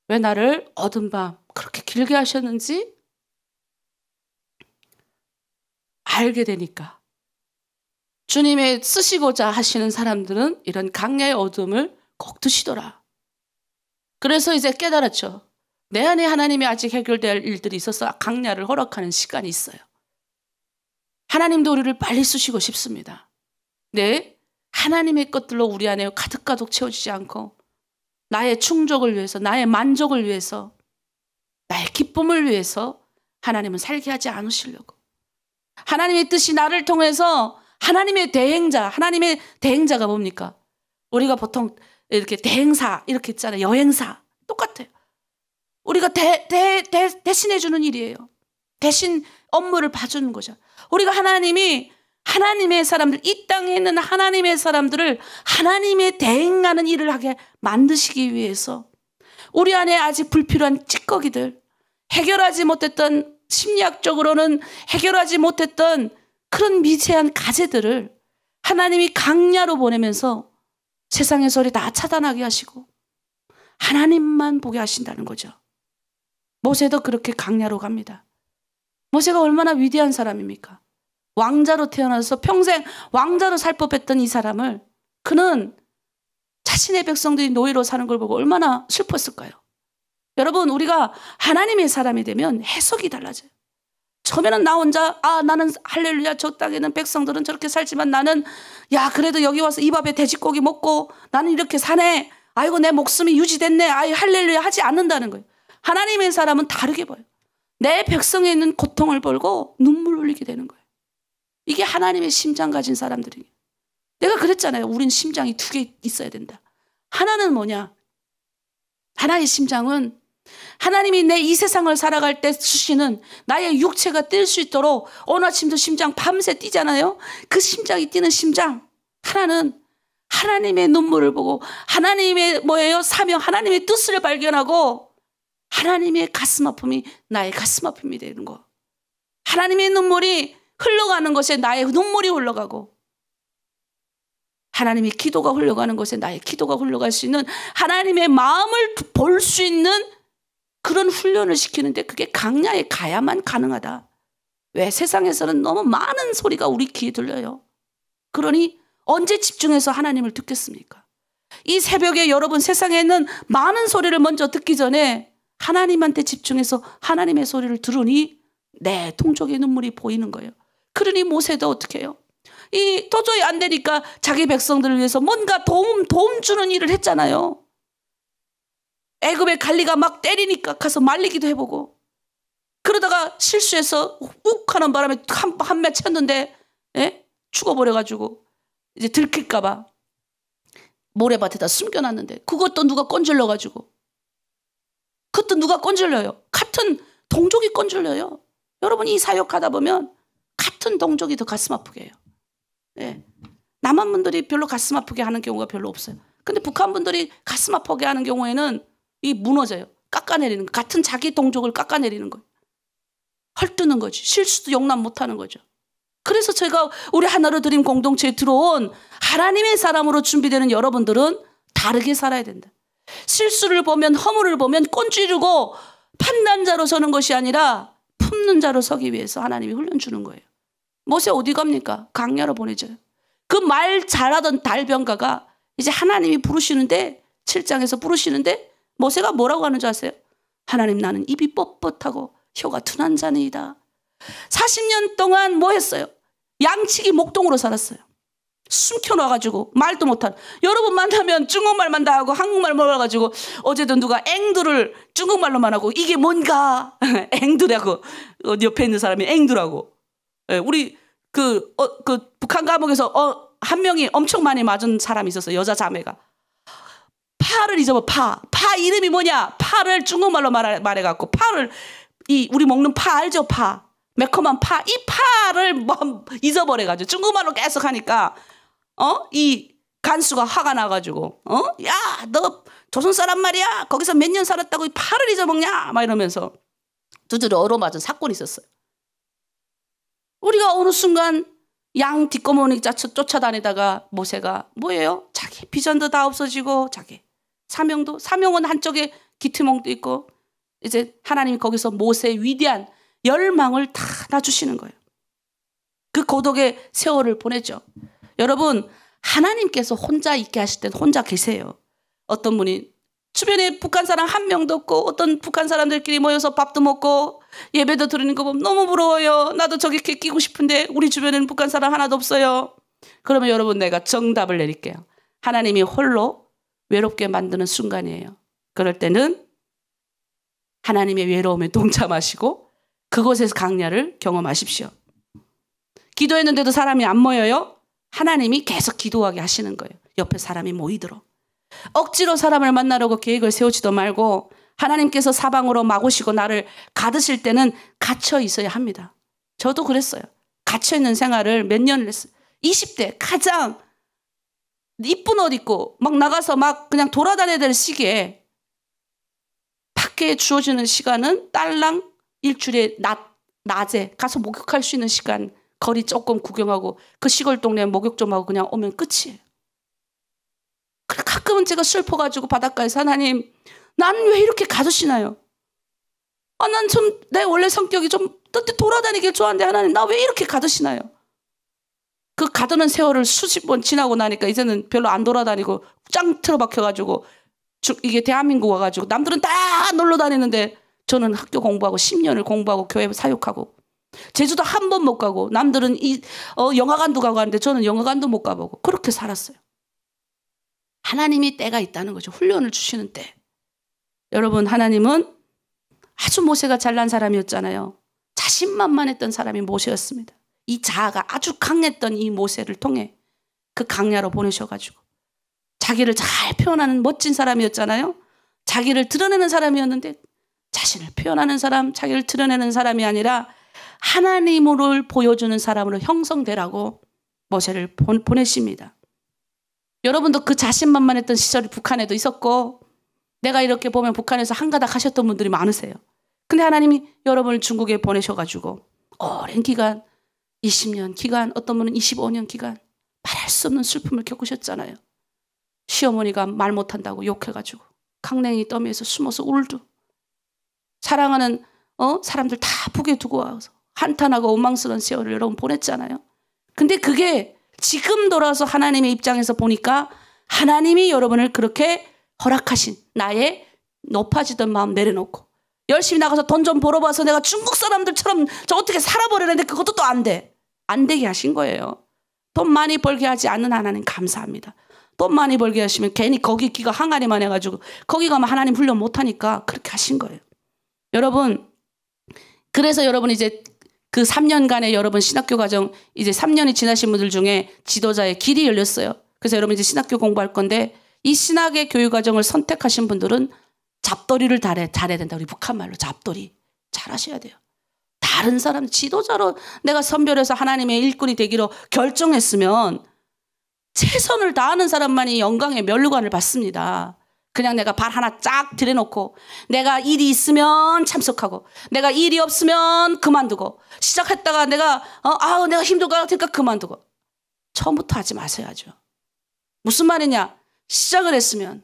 S1: 왜 나를 어두운 밤 그렇게 길게 하셨는지 알게 되니까 주님의 쓰시고자 하시는 사람들은 이런 강야의 어둠을 꼭 드시더라. 그래서 이제 깨달았죠. 내 안에 하나님이 아직 해결될 일들이 있어서 강야를 허락하는 시간이 있어요. 하나님도 우리를 빨리 쓰시고 싶습니다. 네, 하나님의 것들로 우리 안에 가득가득 채워지지 않고 나의 충족을 위해서, 나의 만족을 위해서, 나의 기쁨을 위해서 하나님은 살게 하지 않으시려고. 하나님의 뜻이 나를 통해서 하나님의 대행자가 뭡니까? 우리가 보통 이렇게 대행사 이렇게 있잖아요. 여행사 똑같아요. 우리가 대신해 주는 일이에요. 대신 업무를 봐주는 거죠. 우리가 하나님의 사람들, 이 땅에 있는 하나님의 사람들을 하나님의 대행하는 일을 하게 만드시기 위해서 우리 안에 아직 불필요한 찌꺼기들, 해결하지 못했던, 심리학적으로는 해결하지 못했던 그런 미세한 가제들을 하나님이 강야로 보내면서 세상의 소리 다 차단하게 하시고 하나님만 보게 하신다는 거죠. 모세도 그렇게 강야로 갑니다. 모세가 얼마나 위대한 사람입니까? 왕자로 태어나서 평생 왕자로 살 법했던 이 사람을, 그는 자신의 백성들이 노예로 사는 걸 보고 얼마나 슬펐을까요? 여러분, 우리가 하나님의 사람이 되면 해석이 달라져요. 처음에는 나 혼자 나는 할렐루야, 저 땅에 있는 백성들은 저렇게 살지만 나는 그래도 여기 와서 이 밥에 돼지고기 먹고 나는 이렇게 사네, 아이고 내 목숨이 유지됐네, 할렐루야 하지 않는다는 거예요. 하나님의 사람은 다르게 보여요. 내 백성에 있는 고통을 벌고 눈물 흘리게 되는 거예요. 이게 하나님의 심장 가진 사람들이에요. 내가 그랬잖아요. 우린 심장이 2개 있어야 된다. 하나는 뭐냐? 하나의 심장은 하나님이 내 이 세상을 살아갈 때 주시는 나의 육체가 뛸 수 있도록, 어느 아침도 심장 밤새 뛰잖아요. 그 심장이 뛰는 심장. 하나는 하나님의 눈물을 보고 하나님의 사명, 하나님의 뜻을 발견하고 하나님의 가슴 아픔이 나의 가슴 아픔이 되는 거. 하나님의 눈물이 흘러가는 것에 나의 눈물이 흘러가고, 하나님의 기도가 흘러가는 것에 나의 기도가 흘러갈 수 있는, 하나님의 마음을 볼 수 있는 그런 훈련을 시키는데 그게 강야에 가야만 가능하다. 왜? 세상에서는 너무 많은 소리가 우리 귀에 들려요. 그러니 언제 집중해서 하나님을 듣겠습니까? 이 새벽에 여러분, 세상에 있는 많은 소리를 먼저 듣기 전에 하나님한테 집중해서 하나님의 소리를 들으니 내 통족의 눈물이 보이는 거예요. 그러니 모세도 어떻게 해요? 도저히 안 되니까 자기 백성들을 위해서 뭔가 도움 주는 일을 했잖아요. 애굽의 갈리가 막 때리니까 가서 말리기도 해보고, 그러다가 실수해서 욱 하는 바람에 한 매 쳤는데 죽어버려가지고 이제 들킬까봐 모래밭에다 숨겨놨는데 그것도 누가 건질러가지고, 그것도 누가 건질려요? 같은 동족이 건질려요. 여러분, 이 사역하다 보면 같은 동족이 더 가슴 아프게 해요. 남한 분들이 별로 가슴 아프게 하는 경우가 별로 없어요. 근데 북한 분들이 가슴 아프게 하는 경우에는 이 무너져요. 깎아내리는 거. 같은 자기 동족을 깎아내리는 거예요. 헐뜯는 거지. 실수도 용납 못하는 거죠. 그래서 제가 우리 하나로 드림 공동체에 들어온 하나님의 사람으로 준비되는 여러분들은 다르게 살아야 된다. 실수를 보면, 허물을 보면 꼰지르고 판단자로 서는 것이 아니라 품는 자로 서기 위해서 하나님이 훈련 주는 거예요. 모세 어디 갑니까? 강야로 보내줘요. 그 말 잘하던 달변가가 이제 하나님이 부르시는데, 7장에서 부르시는데 모세가 뭐라고 하는 줄 아세요? 하나님, 나는 입이 뻣뻣하고 혀가 둔한 자니이다. 40년 동안 뭐 했어요? 양치기 목동으로 살았어요. 숨겨놔가지고 말도 못한. 여러분 만나면 중국말만 다 하고 한국말 몰라가지고 어제도 누가 앵두를 중국말로만 하고 이게 뭔가 앵두라고 옆에 있는 사람이 앵두라고. 우리 그 북한 감옥에서 한 명이 엄청 많이 맞은 사람이 있었어요. 여자 자매가. 파를 잊어버 파 이름이 뭐냐? 파를 중국말로 말해갖고 파를 우리 먹는 파 알죠? 파 매콤한 파 이 파를 뭐 잊어버려가지고 중국말로 계속 하니까 이 간수가 화가 나가지고 야 너 조선 사람 말이야 거기서 몇 년 살았다고 이 파를 잊어먹냐 막 이러면서 두드려 얻어맞은 사건이 있었어요. 우리가 어느 순간 양 뒷거머니 쫓아다니다가 모세가 뭐예요? 자기 비전도 다 없어지고 자기 사명은 한쪽에 기트몽도 있고 이제 하나님이 거기서 모세의 위대한 열망을 다 놔주시는 거예요. 그 고독의 세월을 보내죠. 여러분 하나님께서 혼자 있게 하실 땐 혼자 계세요. 어떤 분이 주변에 북한 사람 한 명도 없고 어떤 북한 사람들끼리 모여서 밥도 먹고 예배도 드리는 거 보면 너무 부러워요. 나도 저기 끼고 싶은데 우리 주변에는 북한 사람 하나도 없어요. 그러면 여러분 내가 정답을 내릴게요. 하나님이 홀로 외롭게 만드는 순간이에요. 그럴 때는 하나님의 외로움에 동참하시고 그곳에서 강야를 경험하십시오. 기도했는데도 사람이 안 모여요? 하나님이 계속 기도하게 하시는 거예요. 옆에 사람이 모이도록. 억지로 사람을 만나려고 계획을 세우지도 말고 하나님께서 사방으로 막으시고 나를 가두실 때는 갇혀 있어야 합니다. 저도 그랬어요. 갇혀 있는 생활을 몇 년을 했어요. 20대 가장 이쁜 옷 입고 막 나가서 막 그냥 돌아다녀야 될 시기에 밖에 주어지는 시간은 딸랑 일주일에 낮에 가서 목욕할 수 있는 시간 거리 조금 구경하고 그 시골 동네 목욕 좀 하고 그냥 오면 끝이에요. 그래 가끔은 제가 슬퍼가지고 바닷가에서 하나님 난 왜 이렇게 가두시나요? 난 좀 내 원래 성격이 좀 돌아다니길 좋아하는데 하나님 나 왜 이렇게 가두시나요? 그 가두는 세월을 수십 번 지나고 나니까 이제는 별로 안 돌아다니고 짱 틀어박혀가지고 이게 대한민국 와가지고 남들은 다 놀러 다니는데 저는 학교 공부하고 10년을 공부하고 교회 사역하고 제주도 한 번 못 가고 남들은 영화관도 가고 하는데 저는 영화관도 못 가보고 그렇게 살았어요. 하나님이 때가 있다는 거죠. 훈련을 주시는 때. 여러분 하나님은 아주 모세가 잘난 사람이었잖아요. 자신만만했던 사람이 모세였습니다. 이 자아가 아주 강했던 이 모세를 통해 그 강야로 보내셔가지고 자기를 잘 표현하는 멋진 사람이었잖아요. 자기를 드러내는 사람이었는데 자신을 표현하는 사람, 자기를 드러내는 사람이 아니라 하나님을 보여주는 사람으로 형성되라고 모세를 보내십니다. 여러분도 그 자신만만했던 시절이 북한에도 있었고 내가 이렇게 보면 북한에서 한가닥 하셨던 분들이 많으세요. 근데 하나님이 여러분을 중국에 보내셔가지고 오랜 기간 20년 기간 어떤 분은 25년 기간 말할 수 없는 슬픔을 겪으셨잖아요. 시어머니가 말 못한다고 욕해가지고 강냉이 더미에서 숨어서 울도 사랑하는 사람들 다 북에 두고 와서 한탄하고 원망스러운 세월을 여러분 보냈잖아요. 근데 그게 지금 돌아서 하나님의 입장에서 보니까 하나님이 여러분을 그렇게 허락하신 나의 높아지던 마음 내려놓고 열심히 나가서 돈 좀 벌어봐서 내가 중국 사람들처럼 저 어떻게 살아버리는데 그것도 또 안 돼. 안 되게 하신 거예요. 돈 많이 벌게 하지 않는 하나님 감사합니다. 돈 많이 벌게 하시면 괜히 거기 귀가 항아리만 해가지고 거기 가면 하나님 훈련 못하니까 그렇게 하신 거예요. 여러분 그래서 여러분 이제 그 3년간의 여러분 신학교 과정 이제 3년이 지나신 분들 중에 지도자의 길이 열렸어요. 그래서 여러분 이제 신학교 공부할 건데 이 신학의 교육 과정을 선택하신 분들은 잡돌이를 잘해야 된다. 우리 북한말로 잡돌이 잘하셔야 돼요. 다른 사람 지도자로 내가 선별해서 하나님의 일꾼이 되기로 결정했으면 최선을 다하는 사람만이 영광의 면류관을 받습니다. 그냥 내가 발 하나 쫙 들여놓고 내가 일이 있으면 참석하고 내가 일이 없으면 그만두고 시작했다가 내가 내가 힘들 것 같으니까 그만두고 처음부터 하지 마셔야죠. 무슨 말이냐? 시작을 했으면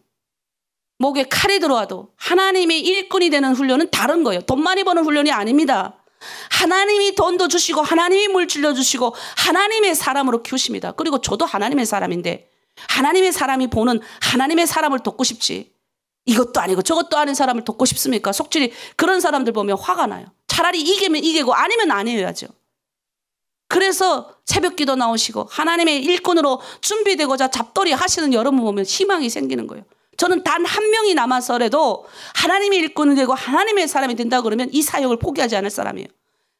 S1: 목에 칼이 들어와도 하나님의 일꾼이 되는 훈련은 다른 거예요. 돈 많이 버는 훈련이 아닙니다. 하나님이 돈도 주시고 하나님이 물질도 주시고 하나님의 사람으로 키우십니다. 그리고 저도 하나님의 사람인데 하나님의 사람이 보는 하나님의 사람을 돕고 싶지 이것도 아니고 저것도 아닌 사람을 돕고 싶습니까? 속질이 그런 사람들 보면 화가 나요. 차라리 이기면 이기고 아니면 안 해야죠. 그래서 새벽기도 나오시고 하나님의 일꾼으로 준비되고자 잡돌이 하시는 여러분 보면 희망이 생기는 거예요. 저는 단 한 명이 남아서라도 하나님의 일꾼이 되고 하나님의 사람이 된다고 그러면 이 사역을 포기하지 않을 사람이에요.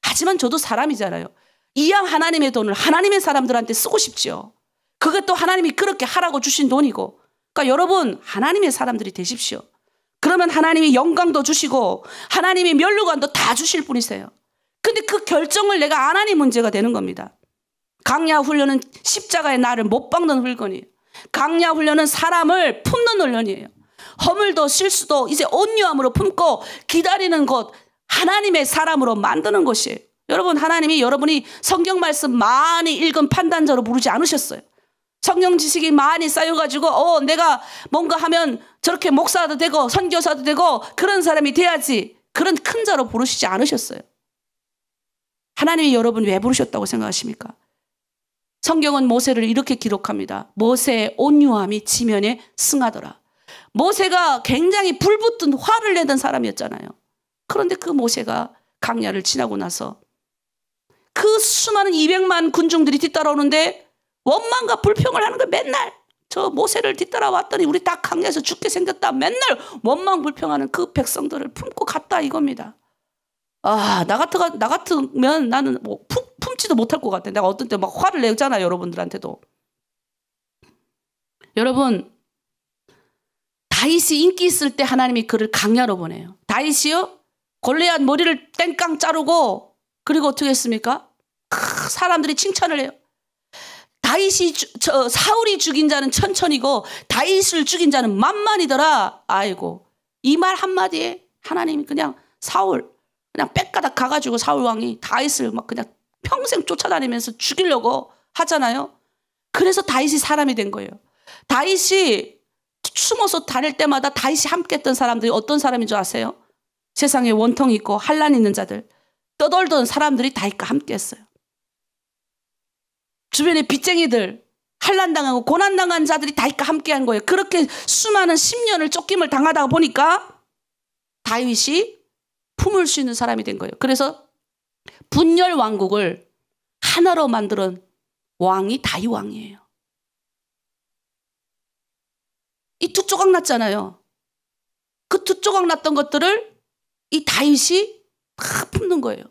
S1: 하지만 저도 사람이잖아요. 이왕 하나님의 돈을 하나님의 사람들한테 쓰고 싶지요. 그것도 하나님이 그렇게 하라고 주신 돈이고. 그러니까 여러분 하나님의 사람들이 되십시오. 그러면 하나님이 영광도 주시고 하나님이 면류관도 다 주실 분이세요. 근데 그 결정을 내가 안 하니 문제가 되는 겁니다. 강야 훈련은 십자가의 나를 못 박는 훈련이에요. 강야 훈련은 사람을 품는 훈련이에요. 허물도 실수도 이제 온유함으로 품고 기다리는 것, 하나님의 사람으로 만드는 것이에요. 여러분 하나님이 여러분이 성경 말씀 많이 읽은 판단자로 부르지 않으셨어요. 성경 지식이 많이 쌓여가지고 내가 뭔가 하면 저렇게 목사도 되고 선교사도 되고 그런 사람이 돼야지, 그런 큰 자로 부르시지 않으셨어요. 하나님이 여러분 왜 부르셨다고 생각하십니까? 성경은 모세를 이렇게 기록합니다. 모세의 온유함이 지면에 승하더라. 모세가 굉장히 불붙은 화를 내던 사람이었잖아요. 그런데 그 모세가 강야를 지나고 나서 그 수많은 200만 군중들이 뒤따라오는데 원망과 불평을 하는 거예요. 맨날 저 모세를 뒤따라왔더니 우리 다 강야에서 죽게 생겼다. 맨날 원망 불평하는 그 백성들을 품고 갔다 이겁니다. 나 같으면 나는 뭐 품지도 못할 것 같아. 내가 어떤 때 막 화를 내잖아요. 여러분들한테도. 여러분 다윗이 인기 있을 때 하나님이 그를 강야로 보내요. 다윗이요? 골리앗 머리를 땡깡 자르고 그리고 어떻게 했습니까? 사람들이 칭찬을 해요. 사울이 죽인 자는 천천히고 다윗을 죽인 자는 만만이더라. 아이고 이 말 한마디에 하나님이 그냥 사울 그냥 빽가닥 가가지고 사울 왕이 다윗을 막 그냥 평생 쫓아다니면서 죽이려고 하잖아요. 그래서 다윗이 사람이 된 거예요. 다윗이 숨어서 다닐 때마다 다윗이 함께 했던 사람들이 어떤 사람인 줄 아세요? 세상에 원통 있고 한란 있는 자들, 떠돌던 사람들이 다윗과 함께 했어요. 주변에 빚쟁이들, 한란당하고 고난당한 자들이 다윗과 함께 한 거예요. 그렇게 수많은 10년을 쫓김을 당하다 보니까 다윗이 품을 수 있는 사람이 된 거예요. 그래서 분열 왕국을 하나로 만드는 왕이 다윗 왕이에요. 이 두 조각 났잖아요. 그 두 조각 났던 것들을 이 다윗이 다 품는 거예요.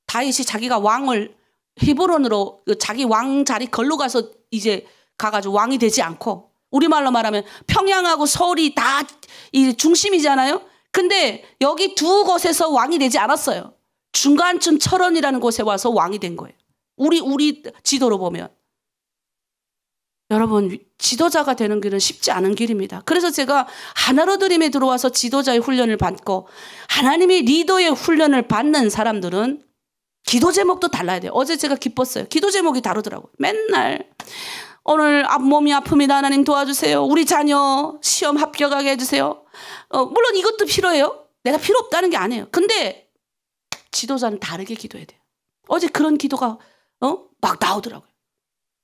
S1: 다윗이 자기가 왕을 히브론으로 자기 왕 자리 걸로 가서 이제 가가지고 왕이 되지 않고, 우리말로 말하면 평양하고 서울이 다 이 중심이잖아요. 근데 여기 두 곳에서 왕이 되지 않았어요. 중간쯤 철원이라는 곳에 와서 왕이 된 거예요. 우리 지도로 보면. 여러분 지도자가 되는 길은 쉽지 않은 길입니다. 그래서 제가 하나로 드림에 들어와서 지도자의 훈련을 받고 하나님의 리더의 훈련을 받는 사람들은 기도 제목도 달라야 돼요. 어제 제가 기뻤어요. 기도 제목이 다르더라고요. 맨날 오늘 몸이 아픕니다. 하나님 도와주세요. 우리 자녀 시험 합격하게 해주세요. 물론 이것도 필요해요. 내가 필요 없다는 게 아니에요. 근데 지도자는 다르게 기도해야 돼요. 어제 그런 기도가 막 나오더라고요.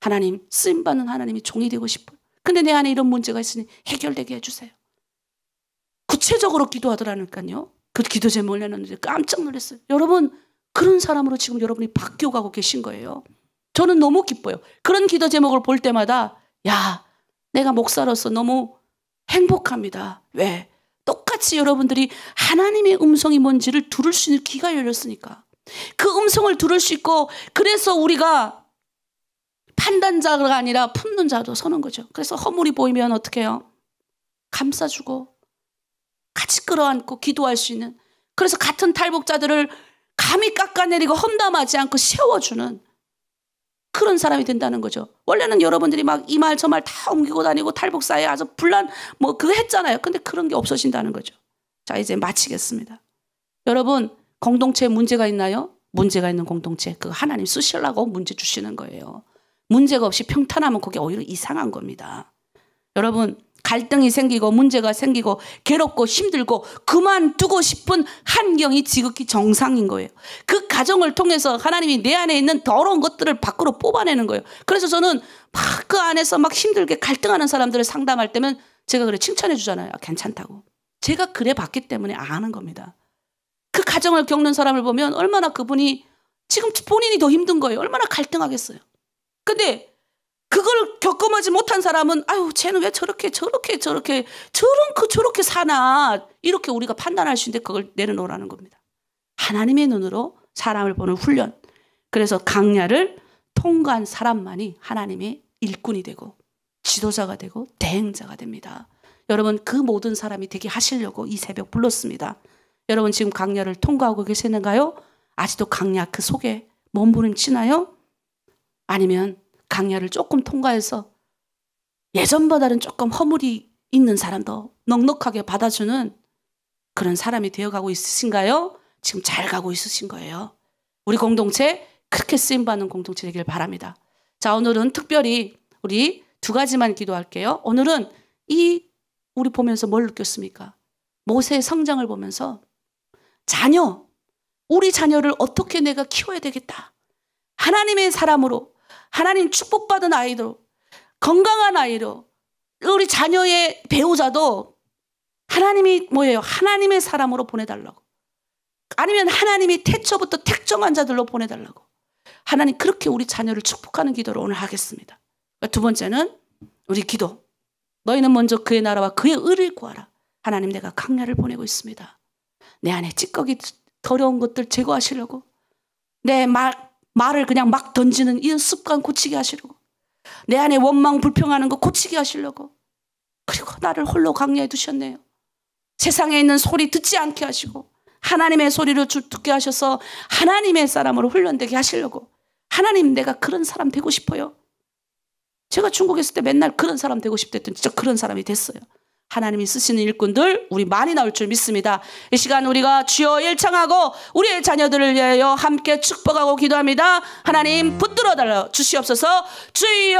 S1: 하나님, 쓰임받는 하나님이 종이 되고 싶어요. 근데 내 안에 이런 문제가 있으니 해결되게 해주세요. 구체적으로 기도하더라니까요. 그 기도 제목을 내놨는데 깜짝 놀랐어요. 여러분 그런 사람으로 지금 여러분이 바뀌어가고 계신 거예요. 저는 너무 기뻐요. 그런 기도 제목을 볼 때마다 야, 내가 목사로서 너무 행복합니다. 왜? 똑같이 여러분들이 하나님의 음성이 뭔지를 들을 수 있는 귀가 열렸으니까. 그 음성을 들을 수 있고, 그래서 우리가 판단자가 아니라 품는 자도 서는 거죠. 그래서 허물이 보이면 어떻게 해요? 감싸주고 같이 끌어안고 기도할 수 있는, 그래서 같은 탈북자들을 감히 깎아내리고 험담하지 않고 세워주는 그런 사람이 된다는 거죠. 원래는 여러분들이 막 이 말 저 말 다 옮기고 다니고 탈북사에 아주 분란 그거 했잖아요. 근데 그런 게 없어진다는 거죠. 자, 이제 마치겠습니다. 여러분 공동체에 문제가 있나요? 문제가 있는 공동체, 그거 하나님 쓰시려고 문제 주시는 거예요. 문제가 없이 평탄하면 그게 오히려 이상한 겁니다. 여러분 갈등이 생기고 문제가 생기고 괴롭고 힘들고 그만두고 싶은 환경이 지극히 정상인 거예요. 그 가정을 통해서 하나님이 내 안에 있는 더러운 것들을 밖으로 뽑아내는 거예요. 그래서 저는 막 그 안에서 막 힘들게 갈등하는 사람들을 상담할 때면 제가 그래 칭찬해 주잖아요. 괜찮다고. 제가 그래 봤기 때문에 아는 겁니다. 그 가정을 겪는 사람을 보면 얼마나 그분이 지금 본인이 더 힘든 거예요. 얼마나 갈등하겠어요. 근데 그걸 겪어보지 못한 사람은 아유 쟤는 왜 저렇게 사나 이렇게 우리가 판단할 수 있는데 그걸 내려놓으라는 겁니다. 하나님의 눈으로 사람을 보는 훈련. 그래서 강야를 통과한 사람만이 하나님의 일꾼이 되고 지도자가 되고 대행자가 됩니다. 여러분 그 모든 사람이 되게 하시려고 이 새벽 불렀습니다. 여러분 지금 강야를 통과하고 계시는가요? 아직도 강야 그 속에 몸부림치나요? 아니면 강야를 조금 통과해서 예전보다는 조금 허물이 있는 사람도 넉넉하게 받아주는 그런 사람이 되어가고 있으신가요? 지금 잘 가고 있으신 거예요. 우리 공동체 그렇게 쓰임받는 공동체 되길 바랍니다. 자, 오늘은 특별히 우리 두 가지만 기도할게요. 오늘은 우리 보면서 뭘 느꼈습니까? 모세의 성장을 보면서 우리 자녀를 어떻게 내가 키워야 되겠다. 하나님의 사람으로, 하나님 축복받은 아이로, 건강한 아이로, 우리 자녀의 배우자도 하나님이 뭐예요? 하나님의 사람으로 보내달라고. 아니면 하나님이 태초부터 택정한 자들로 보내달라고. 하나님 그렇게 우리 자녀를 축복하는 기도를 오늘 하겠습니다. 두 번째는 우리 기도. 너희는 먼저 그의 나라와 그의 의를 구하라. 하나님 내가 강야를 보내고 있습니다. 내 안에 찌꺼기 더러운 것들 제거하시려고. 내 말을 그냥 막 던지는 이 습관 고치게 하시려고. 내 안에 원망 불평하는 거 고치게 하시려고. 그리고 나를 홀로 강야에 두셨네요. 세상에 있는 소리 듣지 않게 하시고 하나님의 소리를 듣게 하셔서 하나님의 사람으로 훈련되게 하시려고. 하나님 내가 그런 사람 되고 싶어요. 제가 중국에 있을 때 맨날 그런 사람 되고 싶다 했더니 진짜 그런 사람이 됐어요. 하나님이 쓰시는 일꾼들 우리 많이 나올 줄 믿습니다. 이 시간 우리가 주여 일창하고 우리의 자녀들을 위하여 함께 축복하고 기도합니다. 하나님 붙들어 달라 주시옵소서. 주여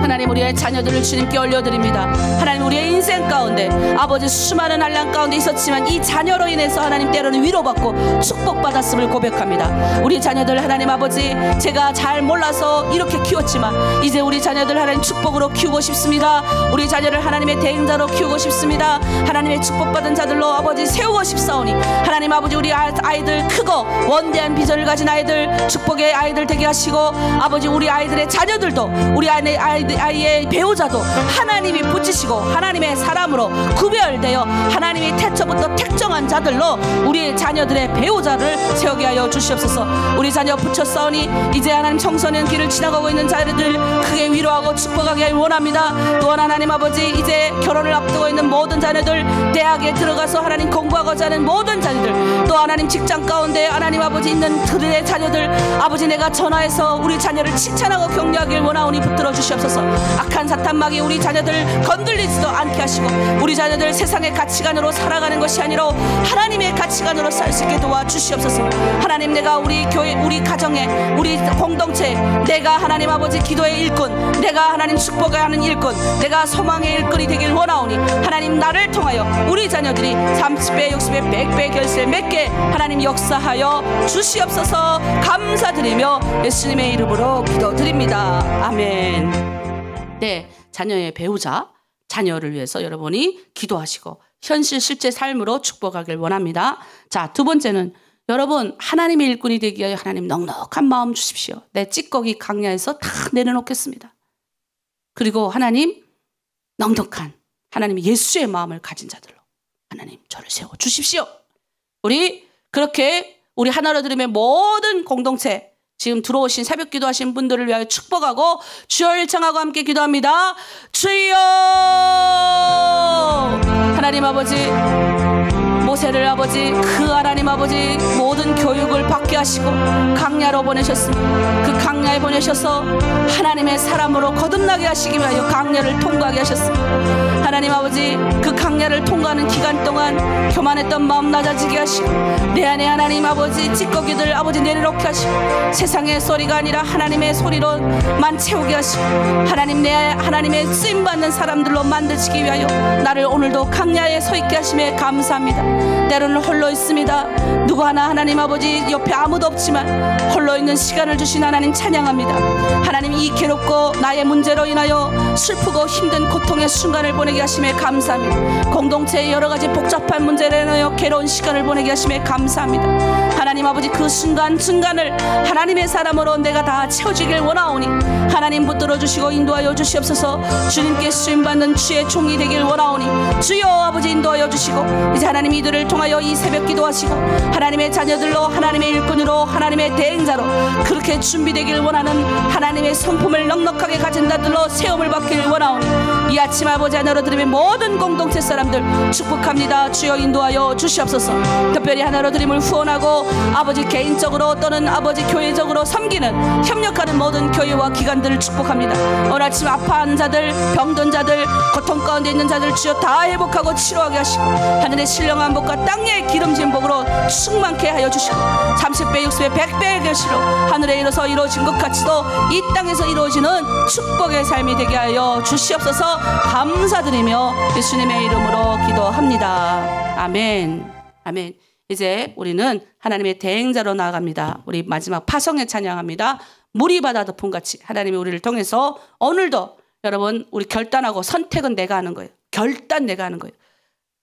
S1: 하나님 우리의 자녀들을 주님께 올려드립니다. 하나님 우리의 인생 가운데 아버지 수많은 한란 가운데 있었지만 이 자녀로 인해서 하나님 때로는 위로받고 축복받았음을 고백합니다. 우리 자녀들 하나님 아버지 제가 잘 몰라서 이렇게 키웠지만 이제 우리 자녀들 하나님 축복으로 키우고 싶습니다. 우리 자녀를 하나님의 대행자로 키우고 싶습니다. 하나님의 축복받은 자들로 아버지 세우고 싶사오니 하나님 아버지 우리 아이들 크고 원대한 비전을 가진 아이들 축복의 아이들 되게 하시고 아버지 우리 아이들의 자녀들도 우리 아이의 배우자도 하나님이 붙이시고 하나님의 사람으로 구별되어 하나님이 태초부터 택정한 자들로 우리 자녀들의 배우자를 세우게 하여 주시옵소서. 우리 자녀 붙였사오니 이제 하나님 청소년 길을 지나가고 있는 자녀들 크게 위로하고 축복하게 원합니다. 또한 하나님 아버지 이제 결혼을 앞두고 있는 모든 자녀들 대학에 들어가서 하나님 공부하고자 하는 모든 자녀들 또 하나님 직장 가운데 하나님 아버지 있는 그들의 자녀들 아버지 내가 전화해서 우리 자녀를 칭찬하고 격려하길 원하오니 붙들어 주시옵소서. 악한 사탄막이 우리 자녀들 건들리지도 않게 하시고 우리 자녀들 세상의 가치관으로 살아가는 것이 아니라 하나님의 가치관으로 살 수 있게 도와주시옵소서. 하나님 내가 우리 교회 우리 가정에 우리 공동체 내가 하나님 아버지 기도의 일꾼 내가 하나님 축복을 하는 일꾼 내가 소망의 일꾼이 되길 원하오니 하나님 나를 통하여 우리 자녀들이 30배 60배 100배 결세 맺게 하나님 역사하여 주시옵소서. 감사드리며 예수님의 이름으로 기도드립니다. 아멘. 네, 자녀의 배우자 자녀를 위해서 여러분이 기도하시고 현실 실제 삶으로 축복하길 원합니다. 자, 두 번째는 여러분 하나님의 일꾼이 되기 위하여 하나님 넉넉한 마음 주십시오. 내 찌꺼기 강야에서 다 내려놓겠습니다. 그리고 하나님 넉넉한 하나님 예수의 마음을 가진 자들로 하나님 저를 세워 주십시오. 우리 그렇게 우리 하나로 들음의 모든 공동체 지금 들어오신 새벽 기도하신 분들을 위하여 축복하고 주여 일창하고 함께 기도합니다. 주여 하나님 아버지 모세를 아버지 그 하나님 아버지 모든 교육을 받게 하시고 강야로 보내셨습니다. 그 강야에 보내셔서 하나님의 사람으로 거듭나게 하시기 위하여 강야를 통과하게 하셨습니다. 하나님 아버지 그 강야를 통과하는 기간 동안 교만했던 마음 낮아지게 하시고 내 안에 하나님 아버지 찌꺼기들 아버지 내려놓게 하시고 세상의 소리가 아니라 하나님의 소리로만 채우게 하시고 하나님 내 하나님의 쓰임받는 사람들로 만드시기 위하여 나를 오늘도 강야에 서 있게 하심에 감사합니다. 때로는 홀로 있습니다. 누구 하나 하나님 아버지 옆에 아무도 없지만 홀로 있는 시간을 주신 하나님 찬양합니다. 하나님, 이 괴롭고 나의 문제로 인하여 슬프고 힘든 고통의 순간을 보내게 하심에 감사합니다. 공동체의 여러 가지 복잡한 문제로 인하여 괴로운 시간을 보내게 하심에 감사합니다. 하나님 아버지, 그 순간순간을 하나님의 사람으로 내가 다 채워주길 원하오니 하나님 붙들어 주시고 인도하여 주시옵소서. 주님께 쓰임받는 주의 종이 되길 원하오니 주여 아버지 인도하여 주시고, 이제 하나님 이들을 통하여 이 새벽 기도하시고 하나님의 자녀들로, 하나님의 일꾼으로, 하나님의 대행자로 그렇게 준비되길 원하는 하나님의 성품을 넉넉하게 가진 자들로 세움을 받길 원하오니 이 아침 아버지 하나로 드림의 모든 공동체 사람들 축복합니다. 주여 인도하여 주시옵소서. 특별히 하나로 드림을 후원하고 아버지 개인적으로 또는 아버지 교회적으로 섬기는 협력하는 모든 교회와 기관들을 축복합니다. 오늘 아침 아파하는 자들, 병든 자들, 고통 가운데 있는 자들 주여 다 회복하고 치료하게 하시고 하늘의 신령한 복과 땅의 기름진 복으로 충만케 하여 주시고 30배, 60배, 100배의 결실로 하늘에 이뤄서 이루어진 것 같이도 이 땅에서 이루어지는 축복의 삶이 되게 하여 주시옵소서. 감사드리며 예수님의 이름으로 기도합니다. 아멘. 아멘. 이제 우리는 하나님의 대행자로 나아갑니다. 우리 마지막 파성에 찬양합니다. 물이 바다 덮음같이 하나님이 우리를 통해서 오늘도 여러분, 우리 결단하고 선택은 내가 하는 거예요. 결단 내가 하는 거예요.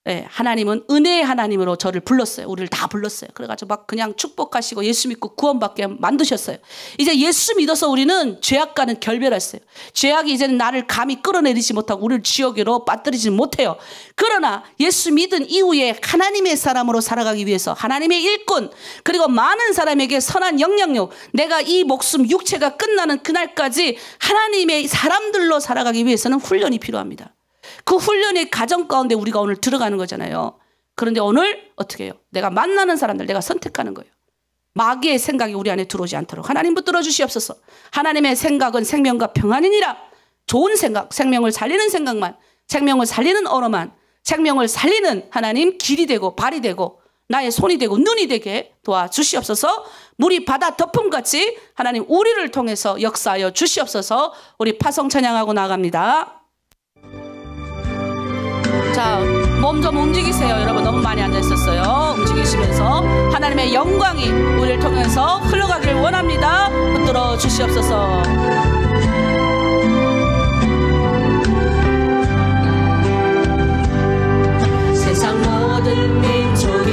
S1: 네, 하나님은 은혜의 하나님으로 저를 불렀어요. 우리를 다 불렀어요. 그래가지고 막 그냥 축복하시고 예수 믿고 구원받게 만드셨어요. 이제 예수 믿어서 우리는 죄악과는 결별했어요. 죄악이 이제는 나를 감히 끌어내리지 못하고 우리를 지옥으로 빠뜨리지 못해요. 그러나 예수 믿은 이후에 하나님의 사람으로 살아가기 위해서 하나님의 일꾼, 그리고 많은 사람에게 선한 영향력, 내가 이 목숨 육체가 끝나는 그날까지 하나님의 사람들로 살아가기 위해서는 훈련이 필요합니다. 그 훈련의 가정 가운데 우리가 오늘 들어가는 거잖아요. 그런데 오늘 어떻게 해요? 내가 만나는 사람들 내가 선택하는 거예요. 마귀의 생각이 우리 안에 들어오지 않도록 하나님 붙들어 주시옵소서. 하나님의 생각은 생명과 평안이니라. 좋은 생각, 생명을 살리는 생각만, 생명을 살리는 언어만, 생명을 살리는 하나님 길이 되고 발이 되고 나의 손이 되고 눈이 되게 도와주시옵소서. 물이 바다 덮음같이 하나님 우리를 통해서 역사하여 주시옵소서. 우리 파성 찬양하고 나갑니다. 자, 몸 좀 움직이세요. 여러분 너무 많이 앉아있었어요. 움직이시면서 하나님의 영광이 우리를 통해서 흘러가길 원합니다. 붙들어 주시옵소서. 세상 모든 민족이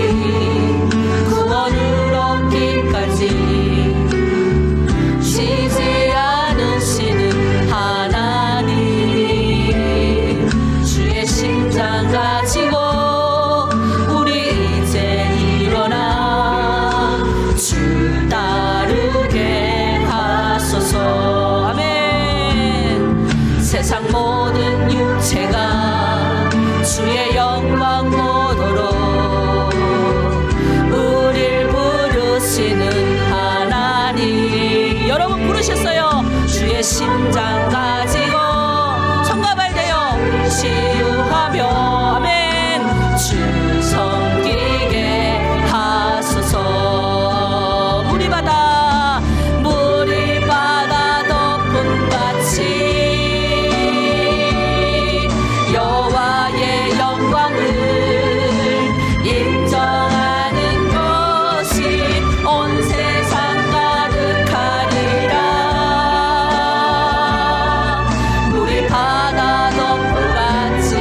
S1: 구원을 얻기까지 쉬지 않으시는 하나님, 주의 심장 가지고 우리 이제 일어나 주 따르게 하소서. 아멘. 세상 모든 육체가 주의 영광 보도록 우릴 부르시는 하나님, 여러분 부르셨어요. 주의 심장 가지고 손과 발 대어 치유하며 아멘 주 섬기게 하소서. 물이 바다 덮음같이 여호와의 영광을 인정하는 것이 온 세상 가득하리라. 물이 바다 덮음같이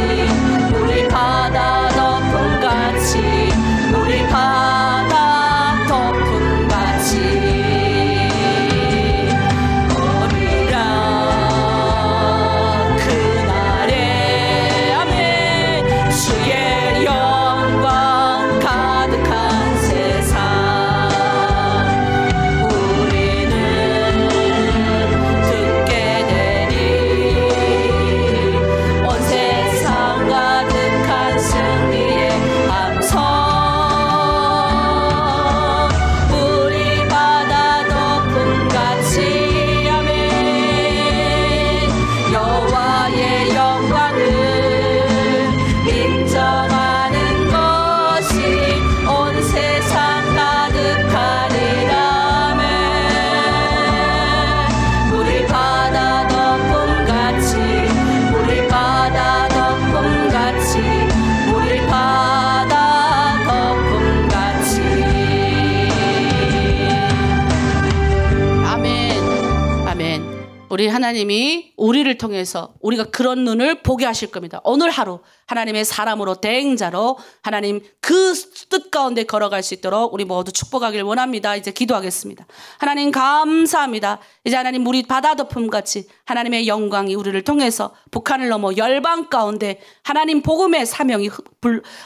S1: 우리 하나님이 우리를 통해서 우리가 그런 눈을 보게 하실 겁니다. 오늘 하루 하나님의 사람으로 대행자로 하나님 그 뜻 가운데 걸어갈 수 있도록 우리 모두 축복하길 원합니다. 이제 기도하겠습니다. 하나님 감사합니다. 이제 하나님 우리 바다덮음같이 하나님의 영광이 우리를 통해서 북한을 넘어 열방 가운데 하나님 복음의 사명이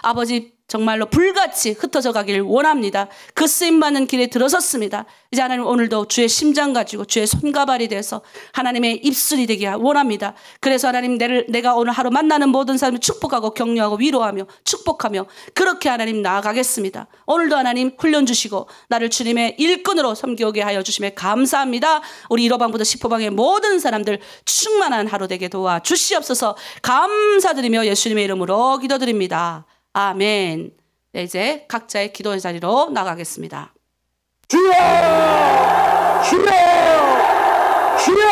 S1: 아버지 정말로 불같이 흩어져 가길 원합니다. 그 쓰임받는 길에 들어섰습니다. 이제 하나님 오늘도 주의 심장 가지고 주의 손가발이 돼서 하나님의 입술이 되기 원합니다. 그래서 하나님 내가 오늘 하루 만나는 모든 사람을 축복하고 격려하고 위로하며 축복하며 그렇게 하나님 나아가겠습니다. 오늘도 하나님 훈련 주시고 나를 주님의 일꾼으로 섬기게 하여 주심에 감사합니다. 우리 1호방부터 10호방의 모든 사람들 충만한 하루 되게 도와주시옵소서. 감사드리며 예수님의 이름으로 기도드립니다. 아멘. 네, 이제 각자의 기도의 자리로 나가겠습니다.
S3: 주여! 주여! 주여!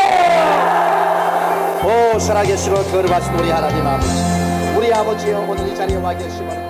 S3: 오 살아계시고 거룩하신 우리 하나님 아버지, 우리 아버지여 오늘 이 자리에 와 계심을